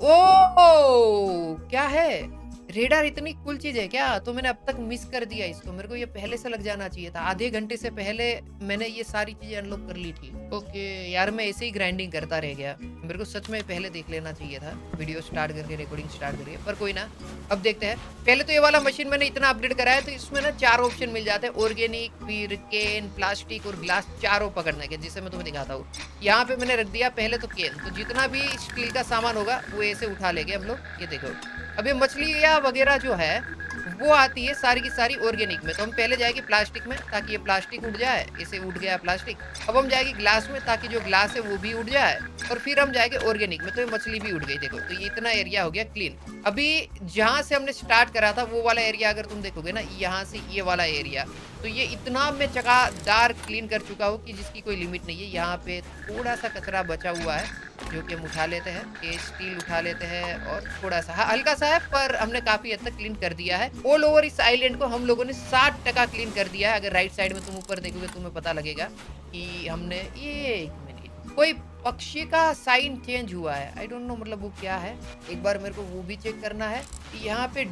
ओ क्या है? रेडार इतनी कूल चीज है क्या? तो मैंने अब तक मिस कर दिया इसको। मेरे को ये पहले से लग जाना चाहिए था। आधे घंटे से पहले मैंने ये सारी चीजें अनलॉक कर ली थी। ओके यार, मैं ऐसे ही ग्राइंडिंग करता रह गया। मेरे को सच में पहले देख लेना चाहिए था, वीडियो स्टार्ट करके, रिकॉर्डिंग स्टार्ट करके। पर कोई ना, अब देखते हैं। पहले तो ये वाला मशीन मैंने इतना अपडेट करा है, तो इसमें ना 4 ऑप्शन मिल जाते हैं। ऑर्गेनिक, फिर केन, प्लास्टिक और ग्लास, चारों पकड़ने के, जिसे मैं तुम्हें दिखाता हूँ। यहाँ पे मैंने रख दिया पहले तो केन। तो जितना भी स्टील का सामान होगा वो ऐसे उठा लेंगे हम लोग। ये देखो, अब ये मछलियाँ वगैरह जो है वो आती है सारी की सारी ऑर्गेनिक में। तो हम पहले जाएंगे प्लास्टिक में, ताकि ये प्लास्टिक उठ जाए। इसे उठ गया प्लास्टिक। अब हम जाएंगे ग्लास में, ताकि जो ग्लास है वो भी उठ जाए। और फिर हम जाएंगे ऑर्गेनिक में, तो ये मछली भी उठ गई। देखो, तो ये इतना एरिया हो गया क्लीन। अभी जहाँ से हमने स्टार्ट करा था वो वाला एरिया अगर तुम देखोगे ना, यहाँ से ये वाला एरिया, तो ये इतना मैं चकादार क्लीन कर चुका हूँ कि जिसकी कोई लिमिट नहीं है। यहाँ पे थोड़ा सा कचरा बचा हुआ है, जो कि हम उठा लेते हैं। ये स्टील उठा लेते हैं, और थोड़ा सा हल्का सा है, पर हमने काफी हद तक क्लीन कर दिया है। ऑल ओवर इस आइलैंड को हम लोगों ने 60% क्लीन कर दिया है। अगर राइट साइड में तुम ऊपर देखोगे तुम्हें पता लगेगा कि हमने ये, एक मिनट, कोई पक्षी का साइन चेंज हुआ है। आई डोंट नो, मतलब वो क्या है। एक बार मेरे को वो भी चेक करना है कि यहाँ पे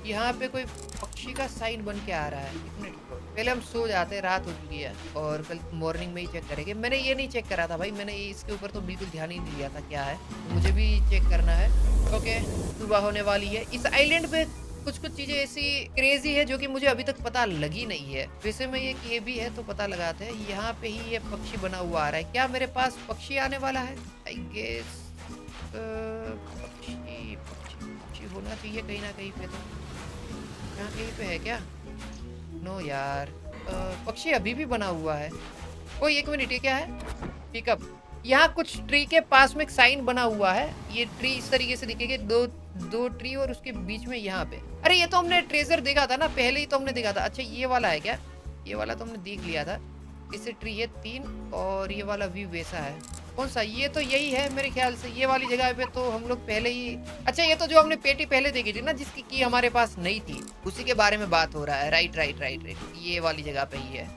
यहाँ पे कोई पक्षी का साइन बन के आ रहा है। एक मिनट, पहले हम सो जाते हैं, रात हो चुकी है, और कल मॉर्निंग में ही चेक करेंगे। मैंने ये नहीं चेक करा था भाई, मैंने इसके ऊपर तो बिल्कुल ध्यान ही नहीं दिया था क्या है। तो मुझे भी चेक करना है। ओके, सुबह होने वाली है। इस आइलैंड पे कुछ चीजें ऐसी क्रेजी है जो कि मुझे अभी तक पता लगी नहीं है। वैसे में ये भी है तो पता लगाते हैं। यहाँ पे ही ये पक्षी बना हुआ आ रहा है। क्या मेरे पास पक्षी आने वाला है? आई गेस पक्षी होना चाहिए कहीं ना कहीं पे। तो यहाँ कहीं पे है क्या? नो यार, पक्षी अभी भी बना हुआ है। ओ एक मिनट, ये क्या है? पिकअप। यहाँ कुछ ट्री के पास में एक साइन बना हुआ है, ये ट्री इस तरीके से दिखेंगे, दो दो ट्री और उसके बीच में यहाँ पे। अरे ये तो हमने ट्रेजर देखा था ना, पहले ही तो हमने देखा था। अच्छा ये वाला है क्या? ये वाला तो हमने देख लिया था। इससे ट्री है 3 और ये वाला व्यू वैसा है। कौन सा? ये तो यही है मेरे ख्याल से, ये वाली जगह पे तो हम लोग पहले ही। अच्छा ये तो जो हमने पेटी पहले देखी थी ना, जिसकी की हमारे पास नहीं थी, उसी के बारे में बात हो रहा है। राइट राइट राइट राइट, ये वाली जगह पे ही है।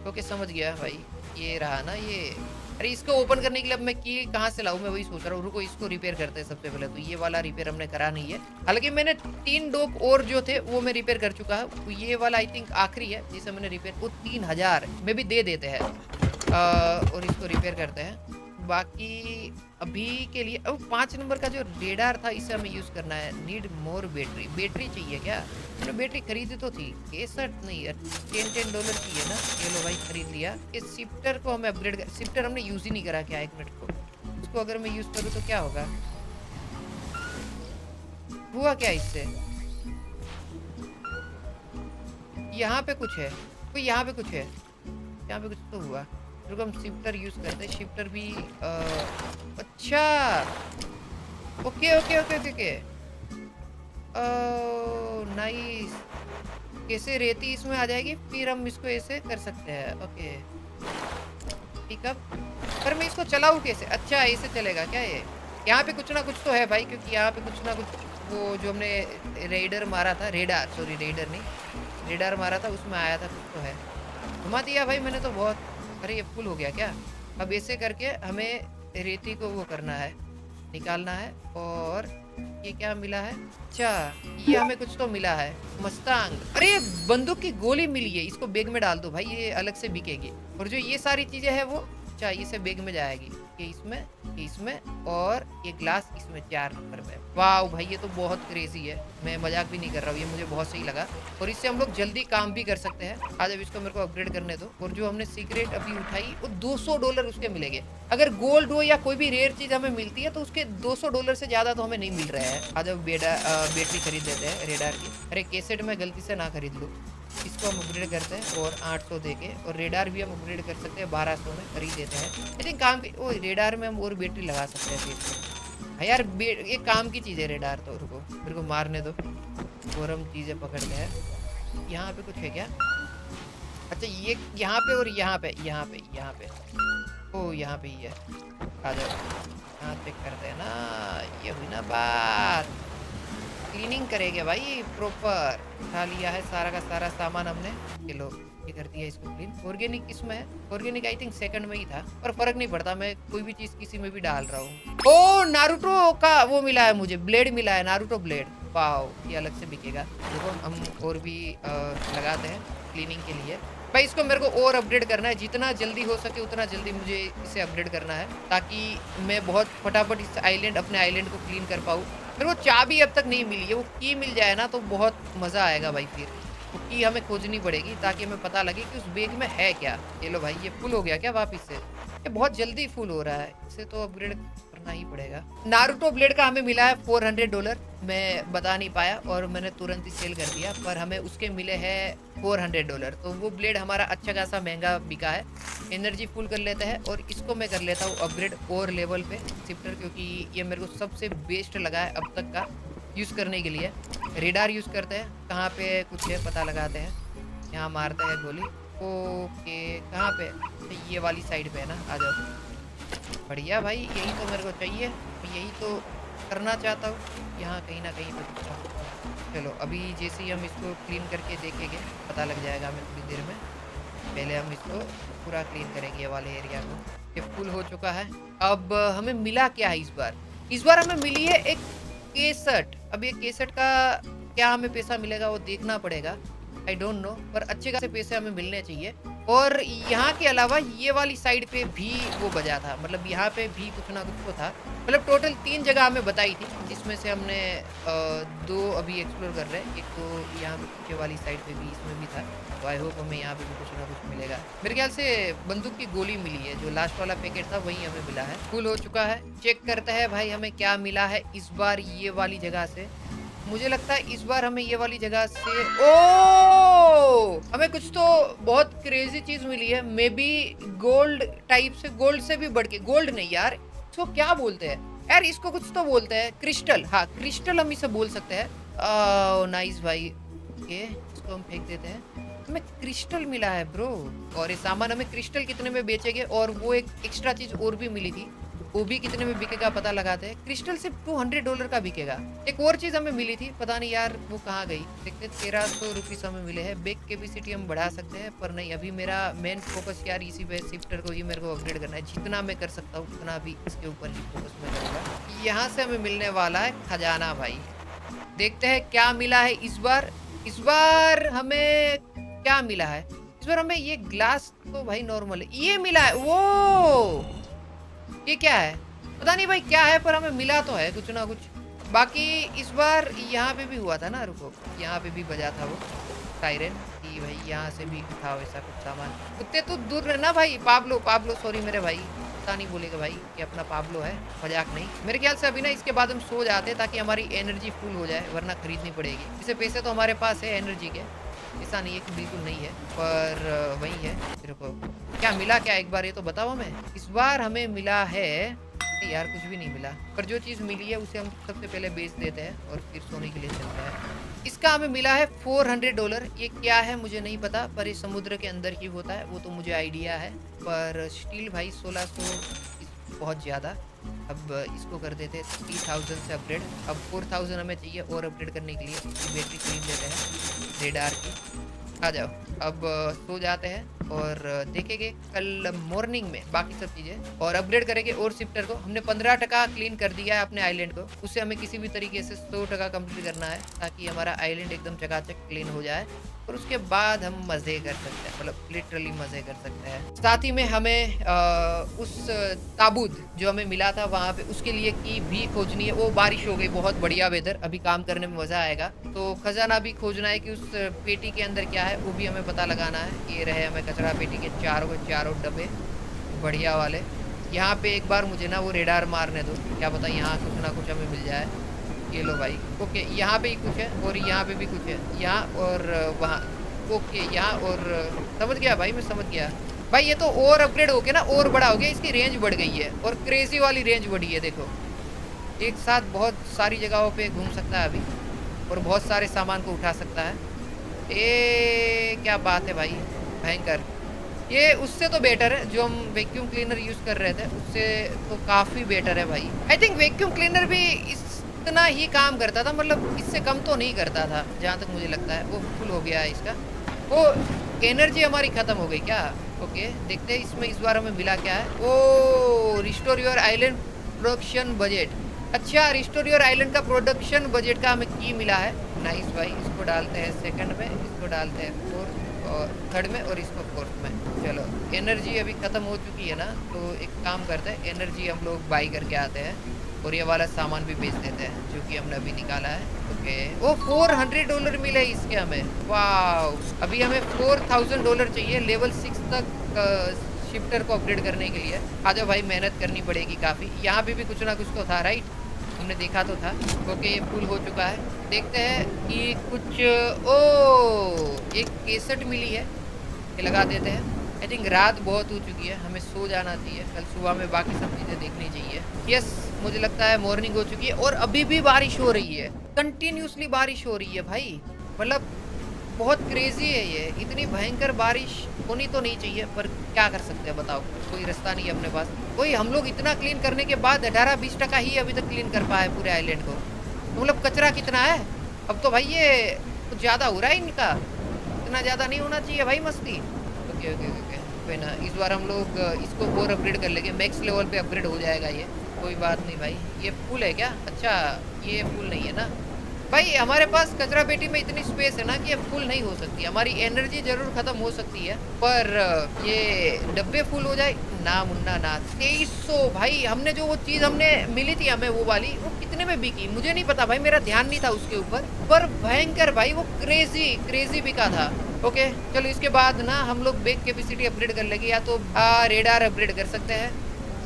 ओके समझ गया भाई, ये रहा ना ये। अरे इसको ओपन करने के लिए अब मैं की कहाँ से लाऊं, मैं वही सोच रहा हूँ। रुको इसको रिपेयर करते हैं सबसे पहले। तो ये वाला रिपेयर हमने करा नहीं है, हालांकि मैंने 3 डोक और जो थे वो मैं रिपेयर कर चुका है। तो ये वाला आई थिंक आखिरी है जिसे मैंने रिपेयर, वो 3000 में भी दे देते हैं और इसको रिपेयर करते हैं। बाकी अभी के लिए अब 5 नंबर का जो रेडार था इसे हमें यूज करना है। नीड मोर बैटरी, बैटरी चाहिए क्या? मैंने बैटरी खरीदी तो थी, 61 नहीं है, $10 की है ना। ये लो भाई खरीद लिया। इस शिफ्टर को हमें अपग्रेड कर, शिफ्टर हमने यूज ही नहीं करा क्या? 1 मिनट को, इसको अगर मैं यूज करूँ तो क्या होगा? हुआ क्या इससे? यहाँ पे कुछ है, कोई यहाँ पे कुछ है, यहाँ पे कुछ तो हुआ। रुको हम शिफ्टर यूज करते हैं, शिफ्टर भी अच्छा okay okay okay okay okay nice. कैसे रेती इसमें आ जाएगी, फिर हम इसको ऐसे कर सकते हैं। ओके पिकअप, पर मैं इसको चलाऊँ कैसे? अच्छा ऐसे चलेगा क्या ये? यहाँ पे कुछ ना कुछ तो है भाई, क्योंकि यहाँ पे कुछ ना कुछ वो जो हमने रेडर मारा था, रेडार सॉरी रेडर नहीं, रेडार मारा था उसमें आया था, कुछ तो है। घुमा दिया भाई मैंने तो बहुत। अरे ये फुल हो गया क्या? अब ऐसे करके हमें रेती को वो करना है, निकालना है। और ये क्या मिला है? अच्छा ये हमें कुछ तो मिला है, मस्तांग। अरे बंदूक की गोली मिली है, इसको बैग में डाल दो भाई, ये अलग से बिकेगी। और जो ये सारी चीजें हैं वो, अच्छा इसे बैग में जाएगी, ये इसमें और ये ग्लास इसमें 4 नंबर में। वाह भाई ये तो बहुत क्रेजी है, मैं मजाक भी नहीं कर रहा हूँ, ये मुझे बहुत सही लगा। और इससे हम लोग जल्दी काम भी कर सकते हैं। आज अब इसको मेरे को अपग्रेड करने दो। और जो हमने सीक्रेट अभी उठाई वो $200 उसके मिलेंगे। अगर गोल्ड हो या कोई भी रेयर चीज हमें मिलती है तो उसके $200 से ज्यादा तो हमें नहीं मिल रहा है। आज अब बैटरी खरीद लेते हैं रेडार की। अरे कैसेट में गलती से ना खरीद लो, इसको हम अपग्रेड करते हैं और 800 दे के। और रेडार भी हम अपग्रेड कर सकते हैं 1200 में, खरीद देते हैं। आई थिंक काम की, ओ रेडार में हम और बैटरी लगा सकते हैं फिर। हाँ यार ये काम की चीज़ है रेडार तो। रुको मेरे को मारने दो और हम चीज़ें पकड़ते हैं। यहाँ पे कुछ है क्या? अच्छा ये यहाँ पे और यहाँ पे ओ यहाँ पे ही है। आ जाओ यहाँ चेक करते हैं ना, ये हुई ना बात। क्लीनिंग करेंगे भाई प्रॉपर। उठा लिया है सारा का सारा सामान हमने, चलो ये कर दिया इसको क्लीन। ऑर्गेनिक किसमें है? ऑर्गेनिक आई थिंक सेकंड में ही था, पर फर्क नहीं पड़ता, मैं कोई भी चीज किसी में भी डाल रहा हूँ। ओ नारुतो का वो मिला है मुझे, ब्लेड मिला है, नारुतो ब्लेड। वाओ ये अलग से बिकेगा। देखो हम और भी लगाते हैं क्लीनिंग के लिए। भाई इसको मेरे को और अपग्रेड करना है, जितना जल्दी हो सके उतना जल्दी मुझे इसे अपग्रेड करना है, ताकि मैं बहुत फटाफट इस अपने आइलैंड को क्लीन कर पाऊँ। मेरे को चाबी अब तक नहीं मिली है, वो की मिल जाए ना तो बहुत मज़ा आएगा भाई। फिर वो की हमें खोजनी पड़ेगी ताकि हमें पता लगे कि उस बैग में है क्या। ये लो भाई ये फुल हो गया क्या वापिस से? ये बहुत जल्दी फुल हो रहा है, इसे तो अपग्रेड करना ही पड़ेगा। नारुतो ब्लेड का हमें मिला है $400, मैं बता नहीं पाया और मैंने तुरंत ही सेल कर दिया, पर हमें उसके मिले हैं $400। तो वो ब्लेड हमारा अच्छा खासा महंगा बिका है। एनर्जी फुल कर लेते हैं और इसको मैं कर लेता हूँ अपग्रेड और लेवल पे शिफ्टर, क्योंकि ये मेरे को सबसे बेस्ट लगा है अब तक का यूज़ करने के लिए। रेडार यूज़ करते हैं, कहाँ पे कुछ है पता लगाते हैं, यहाँ मारते हैं गोली। ओके कहाँ पे? ये वाली साइड पे है ना, आ जाओ। बढ़िया भाई यही तो मेरे को चाहिए, यही तो करना चाहता हूँ। यहाँ कहीं ना कहीं पर चलो अभी जैसे ही हम इसको क्लीन करके देखेंगे पता लग जाएगा हमें थोड़ी देर में। पहले हम इसको पूरा क्लीन करेंगे ये वाले एरिया को। ये फुल हो चुका है। अब हमें मिला क्या है इस बार हमें मिली है एक केसट। अब ये केसट का क्या हमें पैसा मिलेगा वो देखना पड़ेगा, आई डोंट नो, पर अच्छे खासे पैसे हमें मिलने चाहिए। और यहाँ के अलावा ये वाली साइड पे भी वो बजा था, मतलब यहाँ पे भी कुछ ना कुछ तो था। मतलब टोटल 3 जगह हमें बताई थी, जिसमें से हमने 2 अभी एक्सप्लोर कर रहे हैं। एक तो यहाँ पे पीछे वाली साइड पे भी, इसमें भी था। तो आई होप हमें यहाँ पे भी कुछ ना कुछ मिलेगा। मेरे ख्याल से बंदूक की गोली मिली है, जो लास्ट वाला पैकेट था वही हमें मिला है। फुल हो चुका है। चेक करते हैं भाई हमें क्या मिला है इस बार ये वाली जगह से। मुझे लगता है इस बार हमें ये वाली जगह से ओ हमें कुछ तो बहुत क्रेजी चीज मिली है। मे बी गोल्ड टाइप से, गोल्ड से भी बढ़ के, गोल्ड नहीं यार, इसको क्या बोलते हैं यार, इसको कुछ तो बोलते हैं, क्रिस्टल। हाँ क्रिस्टल हम इसे बोल सकते हैं। नाइस भाई, ये इसको हम फेंक देते हैं। हमें क्रिस्टल मिला है ब्रो, और ये सामान हमें क्रिस्टल कितने में बेचेंगे। और वो एक एक्स्ट्रा चीज और भी मिली थी, वो भी कितने में बिकेगा पता लगाते हैं। क्रिस्टल सिर्फ $200 का बिकेगा। एक और चीज हमें मिली थी, पता नहीं यार वो कहाँ गई। देखते 1300 रुपीज हमें मिले हैं। बैग कैपेसिटी हम बढ़ा सकते हैं, पर नहीं, अभी मेरा मेन फोकस यार इसी पे शिफ्टर को ही मेरे को अपग्रेड करना है। जितना मैं कर सकता हूँ उतना अभी इसके ऊपर ही फोकस मैं करूँगा। यहाँ से हमें मिलने वाला है खजाना भाई। देखते हैं क्या मिला है इस बार। इस बार हमें क्या मिला है इस बार हमें? ये ग्लास तो भाई नॉर्मल है, ये मिला है। वो ये क्या है पता नहीं भाई क्या है, पर हमें मिला तो है कुछ ना कुछ। बाकी इस बार यहाँ पे भी हुआ था ना, रुको, यहाँ पे भी बजा था वो सायरन कि भाई यहाँ से भी उठाओ ऐसा कुछ सामान। कुत्ते तो दूर रहना भाई। पाब्लो, पाब्लो सॉरी मेरे भाई, पता नहीं बोलेगा भाई कि अपना पाब्लो है, मजाक नहीं। मेरे ख्याल से अभी ना इसके बाद हम सो जाते हैं ताकि हमारी एनर्जी फुल हो जाए, वरना खरीदनी पड़ेगी। इसे पैसे तो हमारे पास है एनर्जी के, ऐसा नहीं है कि बिल्कुल नहीं है, पर वही है। रुको, क्या मिला क्या एक बार ये तो बताओ हमें। इस बार हमें मिला है यार, कुछ भी नहीं मिला, पर जो चीज़ मिली है उसे हम सबसे पहले बेच देते हैं और फिर सोने के लिए चलता है। इसका हमें मिला है $400। ये क्या है मुझे नहीं पता, पर ये समुद्र के अंदर ही होता है वो तो मुझे आइडिया है। पर स्टील भाई 1600 बहुत ज़्यादा। अब इसको कर देते 3000 से अपग्रेड। अब 4000 हमें चाहिए और अपग्रेड करने के लिए। इसकी बैटरी खरीद लेते हैं रेडार की। आ जाओ, अब सो जाते हैं और देखेंगे कल मॉर्निंग में बाकी सब चीज़ें, और अपग्रेड करेंगे। और शिफ्टर को हमने 15% क्लीन कर दिया है अपने आइलैंड को, उससे हमें किसी भी तरीके से 100% कंप्लीट करना है ताकि हमारा आइलैंड एकदम चकाचक क्लीन हो जाए। और उसके बाद हम मज़े कर सकते हैं, मतलब लिटरली मज़े कर सकते हैं। साथ ही में हमें उस ताबूत जो हमें मिला था वहाँ पे, उसके लिए की भी खोजनी है। वो बारिश हो गई, बहुत बढ़िया वेदर, अभी काम करने में मज़ा आएगा। तो खजाना भी खोजना है कि उस पेटी के अंदर क्या है, वो भी हमें पता लगाना है। ये रहे हमें कचरा पेटी के चारों डब्बे बढ़िया वाले। यहाँ पे एक बार मुझे ना वो रेडार मारने दो, क्या पता यहाँ कुछ ना कुछ हमें मिल जाए। ये लो भाई, ओके, यहाँ पे ही कुछ है और यहाँ पे भी कुछ है, यहाँ और वहाँ, ओके, यहाँ और, समझ गया भाई, मैं समझ गया भाई। ये तो और अपग्रेड हो गया ना, और बड़ा हो गया, इसकी रेंज बढ़ गई है और क्रेजी वाली रेंज बढ़ी है। देखो एक साथ बहुत सारी जगहों पे घूम सकता है अभी, और बहुत सारे सामान को उठा सकता है। क्या बात है भाई, भयंकर। ये उससे तो बेटर है, जो हम वैक्यूम क्लीनर यूज़ कर रहे थे उससे तो काफ़ी बेटर है भाई। आई थिंक वैक्यूम क्लीनर भी इतना ही काम करता था, मतलब इससे कम तो नहीं करता था जहाँ तक मुझे लगता है। वो फुल हो गया है इसका, वो एनर्जी हमारी ख़त्म हो गई क्या? ओके, देखते हैं इसमें इस बार हमें मिला क्या है। ओ, restore your island production budget. अच्छा, रिस्टोर योर आइलैंड का प्रोडक्शन बजट का हमें की मिला है। नाइस भाई, इसको डालते हैं सेकंड में, इसको डालते हैं फोर्थ और थर्ड में, और इसको फोर्थ में। चलो, एनर्जी अभी ख़त्म हो चुकी है ना, तो एक काम करते हैं, एनर्जी हम लोग बाई करके आते हैं और ये वाला सामान भी बेच देते हैं जो कि हमने अभी निकाला है। ओके, वो $400 मिले इसके हमें। वाह, अभी हमें $4000 चाहिए लेवल 6 तक शिफ्टर को अपग्रेड करने के लिए। आ जाओ भाई, मेहनत करनी पड़ेगी काफ़ी। यहाँ पे भी कुछ ना कुछ तो था, राइट? हमने देखा तो था। ओके, ये फुल हो चुका है। देखते हैं कि कुछ, ओ एक केसट मिली है, ये लगा देते हैं। आई थिंक रात बहुत हो चुकी है, हमें सो जाना चाहिए, कल सुबह में बाकी सब चीज़ें देखनी चाहिए। यस, मुझे लगता है मॉर्निंग हो चुकी है और अभी भी बारिश हो रही है, कंटिन्यूसली बारिश हो रही है भाई। मतलब बहुत क्रेजी है ये, इतनी भयंकर बारिश होनी तो नहीं चाहिए, पर क्या कर सकते हैं बताओ, कोई रास्ता नहीं है अपने पास। कोई, हम लोग इतना क्लीन करने के बाद 18-20% ही अभी तक क्लीन कर पाए पूरे आइलैंड को। तो मतलब कचरा कितना है अब तो भाई, ये कुछ ज़्यादा हो रहा है इनका, इतना ज़्यादा नहीं होना चाहिए भाई मस्ती। ओके ओके ओके, कोई ना, इस बार हम लोग इसको और अपग्रेड कर लेंगे, मैक्स लेवल पे अपग्रेड हो जाएगा ये, कोई बात नहीं भाई। ये फुल है क्या? अच्छा, ये फुल नहीं है ना भाई। हमारे पास कचरा पेटी में इतनी स्पेस है ना कि ये फुल नहीं हो सकती। हमारी एनर्जी जरूर खत्म हो सकती है, पर ये डब्बे फुल हो जाए ना मुन्ना ना। 2300 भाई, हमने जो वो चीज़ हमने मिली थी हमें, वो वाली, वो कितने में बिकी मुझे नहीं पता भाई, मेरा ध्यान नहीं था उसके ऊपर, पर भयंकर भाई, वो क्रेजी बिका था। ओके, चलो इसके बाद ना हम लोग बैग कैपेसिटी अपग्रेड कर लेंगे, या तो रेडार अपग्रेड कर सकते हैं,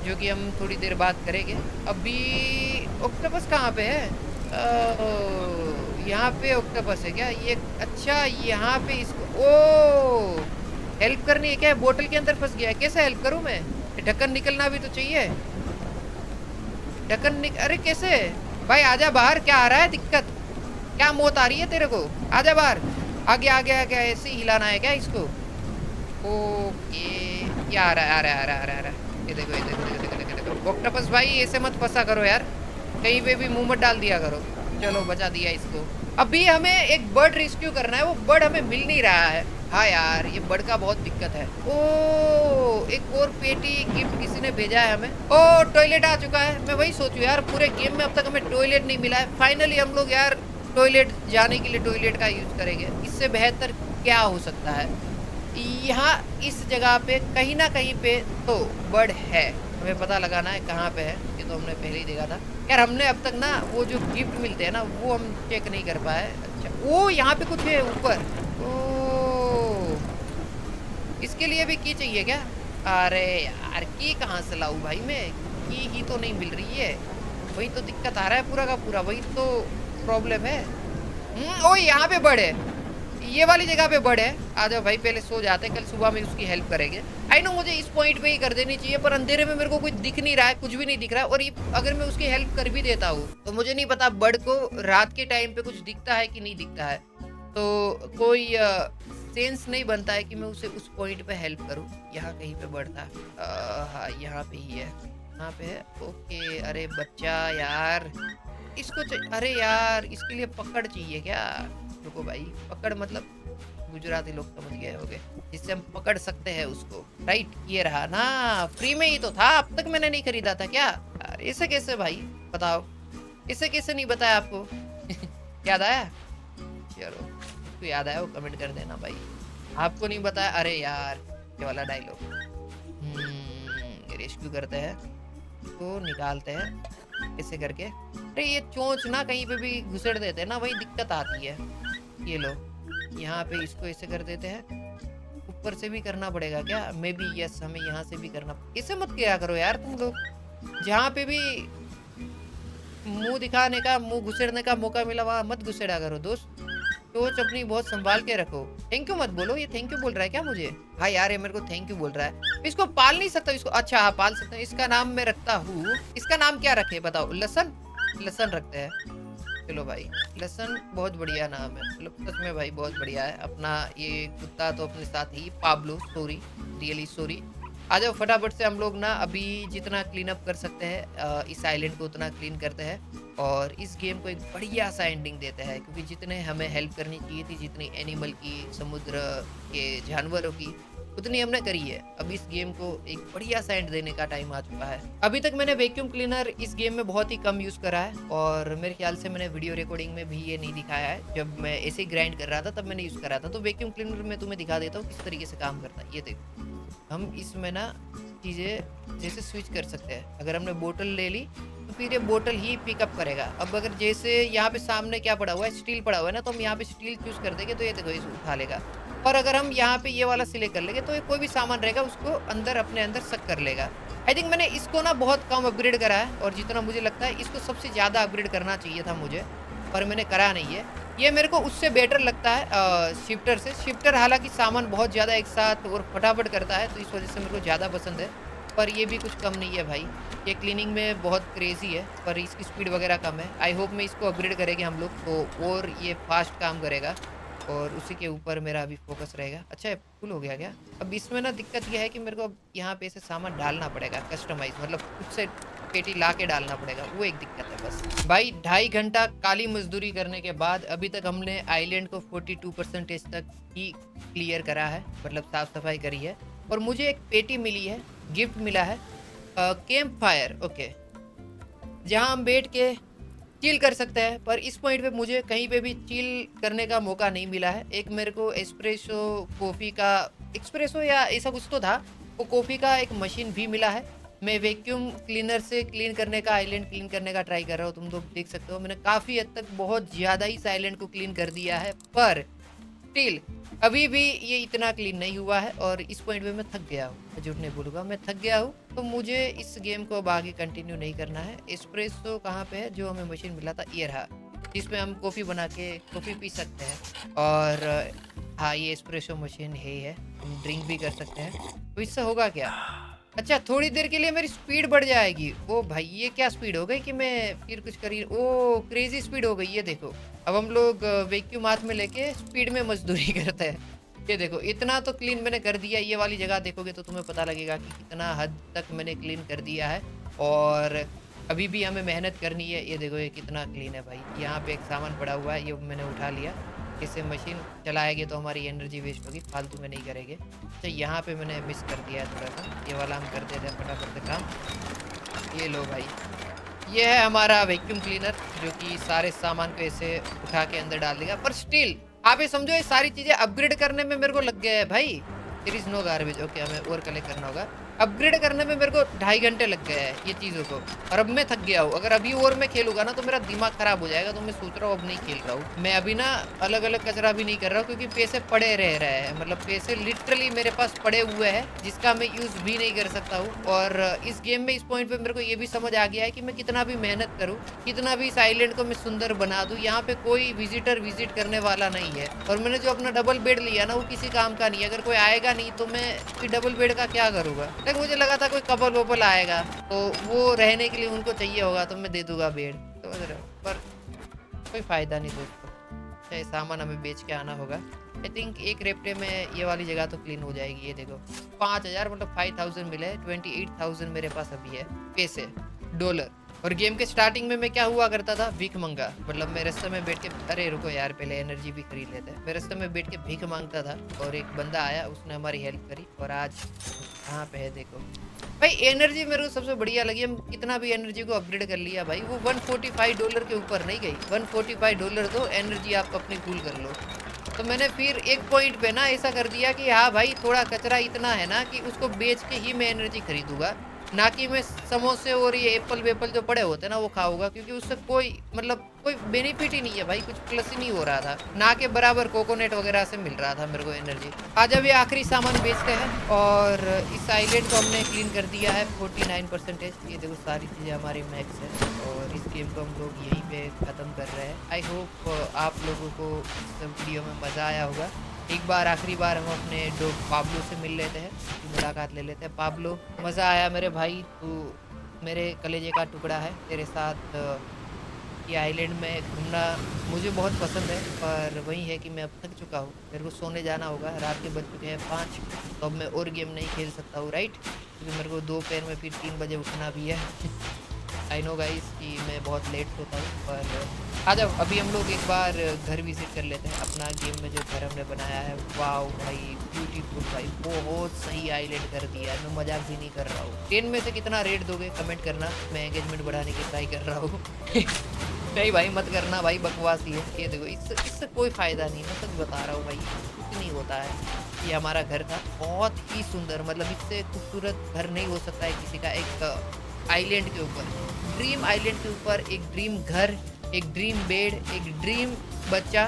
जो कि हम थोड़ी देर बाद करेंगे। अभी ऑक्टोपस कहाँ पे है? यहाँ पे ऑक्टोपस है क्या ये? अच्छा यहाँ पे इसको ओ हेल्प करनी है क्या? बोतल के अंदर फंस गया है, कैसे हेल्प करूँ मैं? ढक्कन निकलना भी तो चाहिए। अरे कैसे भाई? आजा बाहर, क्या आ रहा है दिक्कत? क्या मौत आ रही है तेरे को? आजा बाहर, आगे आगे आगे, ऐसे ही हिलाना है क्या इसको? ओके क्या आ रहा है? आ रहा है आ रहा है आ रहा है आ रहा है। ये देखो ये देखो देखो देखो देखो देखो ऑक्टोपस भाई, ऐसे मत फंसा करो यार, कहीं पे भी मुंह मत डाल दिया करो। चलो बचा दिया इसको। अभी हमें एक बर्ड रेस्क्यू करना है, वो बर्ड हमें मिल नहीं रहा है। हाँ यार ये बर्ड का बहुत दिक्कत है। ओ एक और पेटी गिफ्ट किसी ने भेजा है हमें। ओ टॉयलेट आ चुका है। मैं वही सोचूं यार, पूरे गेम में अब तक हमें टॉयलेट नहीं मिला है। फाइनली हम लोग यार टॉयलेट जाने के लिए टॉयलेट का यूज करेंगे। इससे बेहतर क्या हो सकता है? यहाँ इस जगह पे कहीं ना कहीं पे तो बर्ड है, हमें पता लगाना है कहाँ पे है। ये तो हमने पहले ही देखा था यार। हमने अब तक ना वो जो गिफ्ट मिलते हैं ना वो हम चेक नहीं कर पाए। अच्छा वो यहाँ पे कुछ है ऊपर। ओ इसके लिए भी की चाहिए क्या? अरे यार की कहाँ से लाऊं भाई मैं? की ही तो नहीं मिल रही है, वही तो दिक्कत आ रहा है पूरा का पूरा, वही तो प्रॉब्लम है। ओ यहाँ पे बर्ड है, ये वाली जगह पे बर्ड है। आ जाओ भाई, पहले सो जाते हैं, कल सुबह में उसकी हेल्प करेंगे। आई नो मुझे इस पॉइंट पे ही कर देनी चाहिए, पर अंधेरे में मेरे को कुछ दिख नहीं रहा है, कुछ भी नहीं दिख रहा है। और ये अगर मैं उसकी हेल्प कर भी देता हूँ तो मुझे नहीं पता बर्ड को रात के टाइम पे कुछ दिखता है कि नहीं दिखता है। तो कोई सेंस नहीं बनता है कि मैं उसे उस पॉइंट पे हेल्प करूँ। यहाँ कहीं पे बर्ड था। हाँ यहाँ पे ही है, यहाँ पे है। ओके अरे बच्चा यार इसको अरे यार इसके लिए पकड़ चाहिए क्या? रुको भाई, पकड़ मतलब गुजराती लोग समझ गए होंगे, जिससे हम पकड़ सकते हैं उसको। राइट ये रहा ना, फ्री में ही तो था, अब तक मैंने नहीं खरीदा था क्या यार? इसे कैसे भाई बताओ, इसे कैसे नहीं बताया आपको? याद आया? चलो तो याद आया वो कमेंट कर देना भाई। आपको नहीं बताया? अरे यार ये वाला डायलॉग। रेस्क्यू करते हैं तो निकालते हैं ऐसे करके। अरे ये चोंच ना कहीं पे भी घुसेड़ देते हैं ना, वही दिक्कत आती है। ये लो यहाँ पे इसको ऐसे कर देते हैं। ऊपर से भी करना पड़ेगा क्या? मे बी यस, हमें यहाँ से भी करना। इसे मत किया करो यार तुम लोग, जहाँ पे भी मुंह दिखाने का, मुंह घुसेड़ने का मौका मिला वहाँ मत घुसेड़ा करो दोस्त। सोच अपनी बहुत संभाल के रखो। थैंक यू मत बोलो। ये थैंक यू बोल रहा है क्या मुझे? हाँ यार ये मेरे को थैंक यू बोल रहा है। इसको पाल नहीं सकता इसको? अच्छा हाँ पाल सकते हैं। इसका नाम मैं रखता हूँ, इसका नाम क्या रखे बताओ? लसन, लसन रखते हैं। चलो भाई लसन बहुत बढ़िया नाम है, मतलब सच में भाई बहुत बढ़िया है। अपना ये कुत्ता तो अपने साथ ही पाब्लो, सॉरी रियली सॉरी। आ जाओ फटाफट से हम लोग ना अभी जितना क्लीन अप कर सकते हैं इस आइलैंड को उतना क्लीन करते हैं और इस गेम को एक बढ़िया सा एंडिंग देते हैं। क्योंकि जितने हमें हेल्प करनी चाहिए थी, जितनी एनिमल की, समुद्र के जानवरों की, उतनी हमने करी है। अब इस गेम को एक बढ़िया सा एंड देने का टाइम आ चुका है। अभी तक मैंने वैक्यूम क्लीनर इस गेम में बहुत ही कम यूज करा है और मेरे ख्याल से मैंने वीडियो रिकॉर्डिंग में भी ये नहीं दिखाया है। जब मैं ऐसे ही ग्राइंड कर रहा था तब मैंने यूज करा था। तो वैक्यूम क्लीनर में तुम्हें दिखा देता हूँ किस तरीके से काम करता है। ये देखो, हम इसमें ना चीज़ें जैसे स्विच कर सकते हैं। अगर हमने बोतल ले ली तो फिर ये बोतल ही पिकअप करेगा। अब अगर जैसे यहाँ पे सामने क्या पड़ा हुआ है, स्टील पड़ा हुआ है ना, तो हम यहाँ पे स्टील चूज कर देंगे तो ये देखो इसे उठा लेगा। और अगर हम यहाँ पे ये वाला सिलेक्ट कर लेंगे तो ये कोई भी सामान रहेगा उसको अंदर अपने अंदर सक कर लेगा। आई थिंक मैंने इसको ना बहुत कम अपग्रेड करा है और जितना मुझे लगता है इसको सबसे ज़्यादा अपग्रेड करना चाहिए था मुझे, पर मैंने करा नहीं है। ये मेरे को उससे बेटर लगता है शिफ्टर से। शिफ्टर हालांकि सामान बहुत ज़्यादा एक साथ और फटाफट करता है तो इस वजह से मेरे को ज़्यादा पसंद है, पर ये भी कुछ कम नहीं है भाई। ये क्लीनिंग में बहुत क्रेजी है पर इसकी स्पीड वगैरह कम है। आई होप में इसको अपग्रेड करेंगे हम लोग तो और ये फास्ट काम करेगा और उसी के ऊपर मेरा अभी फोकस रहेगा। अच्छा फुल हो गया क्या? अब इसमें ना दिक्कत यह है कि मेरे को अब यहाँ पे से सामान डालना पड़ेगा कस्टमाइज, मतलब खुद से पेटी ला के डालना पड़ेगा, वो एक दिक्कत है बस। भाई 2.5 घंटा काली मजदूरी करने के बाद अभी तक हमने आइलैंड को 42% तक ही क्लियर करा है, मतलब साफ सफाई करी है। और मुझे एक पेटी मिली है, गिफ्ट मिला है कैंप फायर। ओके, जहाँ हम बैठ के चिल कर सकते हैं, पर इस पॉइंट पे मुझे कहीं पे भी चिल करने का मौका नहीं मिला है। एक मेरे को एस्प्रेसो कॉफ़ी का, एक्सप्रेसो या ऐसा कुछ तो था, वो कॉफ़ी का एक मशीन भी मिला है। मैं वैक्यूम क्लीनर से क्लीन करने का, आइलैंड क्लीन करने का ट्राई कर रहा हूँ। तुम लोग देख सकते हो मैंने काफ़ी हद तक बहुत ज़्यादा ही इस आइलैंड को क्लीन कर दिया है, पर स्टिल अभी भी ये इतना क्लीन नहीं हुआ है और इस पॉइंट पे मैं थक गया हूँ। मैं झूठ नहीं बोलूँगा, मैं थक गया हूँ। तो मुझे इस गेम को अब आगे कंटिन्यू नहीं करना है। एस्प्रेसो कहाँ पे है जो हमें मशीन मिला था? ये रहा। जिसमें हम कॉफ़ी बना के कॉफ़ी पी सकते हैं। और हाँ, ये एस्प्रेसो मशीन है, हम ड्रिंक भी कर सकते हैं। तो इससे होगा क्या? अच्छा, थोड़ी देर के लिए मेरी स्पीड बढ़ जाएगी। ओ भाई, ये क्या स्पीड हो गई कि मैं फिर कुछ करी, ओ क्रेजी स्पीड हो गई। ये देखो, अब हम लोग वैक्यूम हाथ में लेके स्पीड में मजदूरी करते हैं। ये देखो, इतना तो क्लीन मैंने कर दिया। ये वाली जगह देखोगे तो तुम्हें पता लगेगा कि कितना हद तक मैंने क्लीन कर दिया है। और अभी भी हमें मेहनत करनी है। ये देखो, ये कितना क्लीन है भाई। यहाँ पे एक सामान पड़ा हुआ है, ये मैंने उठा लिया। इससे मशीन चलाएंगे तो हमारी एनर्जी वेस्ट होगी, फालतू में नहीं करेंगे। तो यहाँ पे मैंने मिस कर दिया है थोड़ा सा। ये वाला हम कर देते हैं फटाफट से काम। ये लो भाई, ये है हमारा वैक्यूम क्लीनर, जो कि सारे सामान को ऐसे उठा के अंदर डाल देगा। पर स्टिल आप ये समझो, ये सारी चीजें अपग्रेड करने में मेरे को लग गया है भाई। There is no garbage. Okay, हमें और कलेक्ट करना होगा। अपग्रेड करने में मेरे को 2.5 घंटे लग गए हैं ये चीज़ों को, और अब मैं थक गया हूँ। अगर अभी और मैं खेलूंगा ना तो मेरा दिमाग खराब हो जाएगा। तो मैं सोच रहा हूँ अब नहीं खेल रहा हूँ मैं। अभी ना अलग अलग कचरा भी नहीं कर रहा हूँ, क्योंकि पैसे पड़े रह रहे हैं। मतलब पैसे लिटरली मेरे पास पड़े हुए हैं, जिसका मैं यूज़ भी नहीं कर सकता हूँ। और इस गेम में इस पॉइंट पे मेरे को ये भी समझ आ गया है कि मैं कितना भी मेहनत करूँ, कितना भी इस आइलैंड को मैं सुंदर बना दूँ, यहाँ पे कोई विजिटर विजिट करने वाला नहीं है। और मैंने जो अपना डबल बेड लिया ना, वो किसी काम का नहीं है। अगर कोई आएगा नहीं तो मैं फिर डबल बेड का क्या करूँगा। लेकिन मुझे लगा था कोई कपल वपल आएगा तो वो रहने के लिए उनको चाहिए होगा, तो मैं दे दूंगा बेड। तो पर कोई फायदा नहीं दोस्तों। चाहे सामान हमें बेच के आना होगा। आई थिंक एक रेप्टे में ये वाली जगह तो क्लीन हो जाएगी। ये देखो, 5000 मतलब 5000 मिले, 28,000 मेरे पास अभी है पैसे, डॉलर। और गेम के स्टार्टिंग में मैं क्या हुआ करता था, भीख मंगा। मतलब मैं रास्ते में बैठ के, अरे रुको यार, पहले एनर्जी भी खरीद लेते हैं। मैं रास्ते में बैठ के भीख मांगता था, और एक बंदा आया, उसने हमारी हेल्प करी। और आज कहाँ पे है देखो भाई। एनर्जी मेरे को सबसे बढ़िया लगी। हम कितना भी एनर्जी को अपग्रेड कर लिया भाई, वो $145 के ऊपर नहीं गई। $145 दो, एनर्जी आप अपनी फुल कर लो। तो मैंने फिर एक पॉइंट पे ना ऐसा कर दिया कि हाँ भाई, थोड़ा कचरा इतना है ना कि उसको बेच के ही मैं एनर्जी खरीदूंगा, ना कि मैं समोसे और ये एप्पल वेप्पल जो पड़े होते हैं ना वो खाऊंगा, क्योंकि उससे कोई मतलब कोई बेनिफिट ही नहीं है भाई। कुछ प्लस ही नहीं हो रहा था, ना के बराबर कोकोनट वगैरह से मिल रहा था मेरे को एनर्जी। आज अभी आखिरी सामान बेचते हैं, और इस आइलैंड को हमने क्लीन कर दिया है 49%। ये देखो, सारी चीज़ें हमारी मैक्स है, और इस गेम को हम लोग यहीं पे ख़त्म कर रहे हैं। आई होप आप लोगों को इस वीडियो में मज़ा आया होगा। एक बार आखिरी बार हम अपने डॉग पाब्लो से मिल लेते हैं, मुलाकात ले लेते हैं। पाब्लो, मज़ा आया मेरे भाई, तू मेरे कलेजे का टुकड़ा है। तेरे साथ ये आइलैंड में घूमना मुझे बहुत पसंद है, पर वही है कि मैं अब थक चुका हूँ। मेरे को सोने जाना होगा, रात के बज चुके हैं 5। तो अब मैं और गेम नहीं खेल सकता हूँ, राइट? क्योंकि मेरे को दोपहर में फिर 3 बजे उठना भी है। आई नो गाइस कि मैं बहुत लेट सोता हूँ, पर आ जाओ अभी हम लोग एक बार घर विजिट कर लेते हैं। अपना गेम में जो घर हमने बनाया है, वाओ भाई, ब्यूटीफुल भाई, बहुत सही आइलैंड कर दिया है। मैं मजाक भी नहीं कर रहा हूँ। 10 में से कितना रेट दोगे कमेंट करना, मैं एंगेजमेंट बढ़ाने की ट्राई कर रहा हूँ। नहीं भाई, मत करना भाई, बकवास ही है। ये देखो, इससे कोई फ़ायदा नहीं, मैं सच बता रहा हूँ भाई, कुछ नहीं होता है। ये हमारा घर था, बहुत ही सुंदर, मतलब इससे खूबसूरत घर नहीं हो सकता है किसी का। एक आइलैंड के ऊपर, ड्रीम आइलैंड के ऊपर एक ड्रीम घर, एक ड्रीम बेड, एक ड्रीम बच्चा,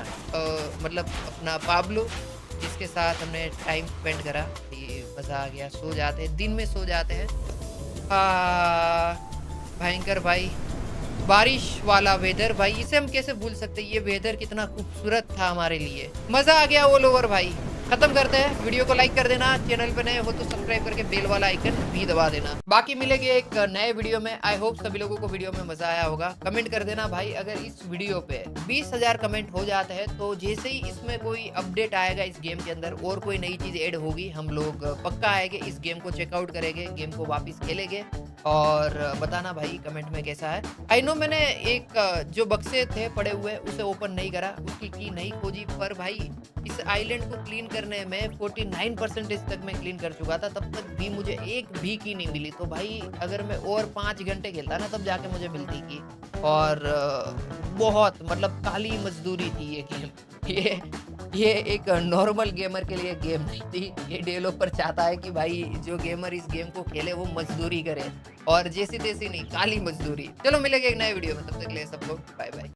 मतलब अपना पाब्लो, जिसके साथ हमने टाइम स्पेंड करा। ये मज़ा आ गया। सो जाते हैं, दिन में सो जाते हैं। भयंकर भाई, बारिश वाला वेदर भाई, इसे हम कैसे भूल सकते हैं। ये वेदर कितना खूबसूरत था हमारे लिए, मज़ा आ गया ऑल ओवर भाई। खत्म करते हैं, वीडियो को लाइक कर देना, चैनल पे नए हो तो सब्सक्राइब करके बेल वाला आइकन भी दबा देना। बाकी मिलेंगे एक नए वीडियो में। आई होप सभी लोगों को वीडियो में मजा आया होगा। कमेंट कर देना भाई, अगर इस वीडियो पे 20,000 कमेंट हो जाते हैं तो जैसे ही इसमें कोई अपडेट आएगा इस गेम के अंदर, और कोई नई चीज ऐड होगी, हम लोग पक्का आएंगे, इस गेम को चेकआउट करेंगे, गेम को वापिस खेलेंगे, और बताना भाई कमेंट में कैसा है। आई नो मैंने एक जो बक्से थे पड़े हुए उसे ओपन नहीं करा, उसकी की नहीं खोजी, पर भाई इस आइलैंड को क्लीन करने में 49% तक मैं क्लीन कर चुका था, तब तक भी मुझे एक भी की नहीं मिली। तो भाई अगर मैं और 5 घंटे खेलता ना, तब जाके मुझे मिलती की। और बहुत मतलब काली मजदूरी थी ये गेम। ये एक नॉर्मल गेमर के लिए गेम नहीं थी। ये डेवलपर चाहता है कि भाई जो गेमर इस गेम को खेले वो मजदूरी करे, और जैसी तैसी नहीं, काली मजदूरी। चलो मिलेंगे एक नए वीडियो में, तब तक के लिए सबको बाय बाय।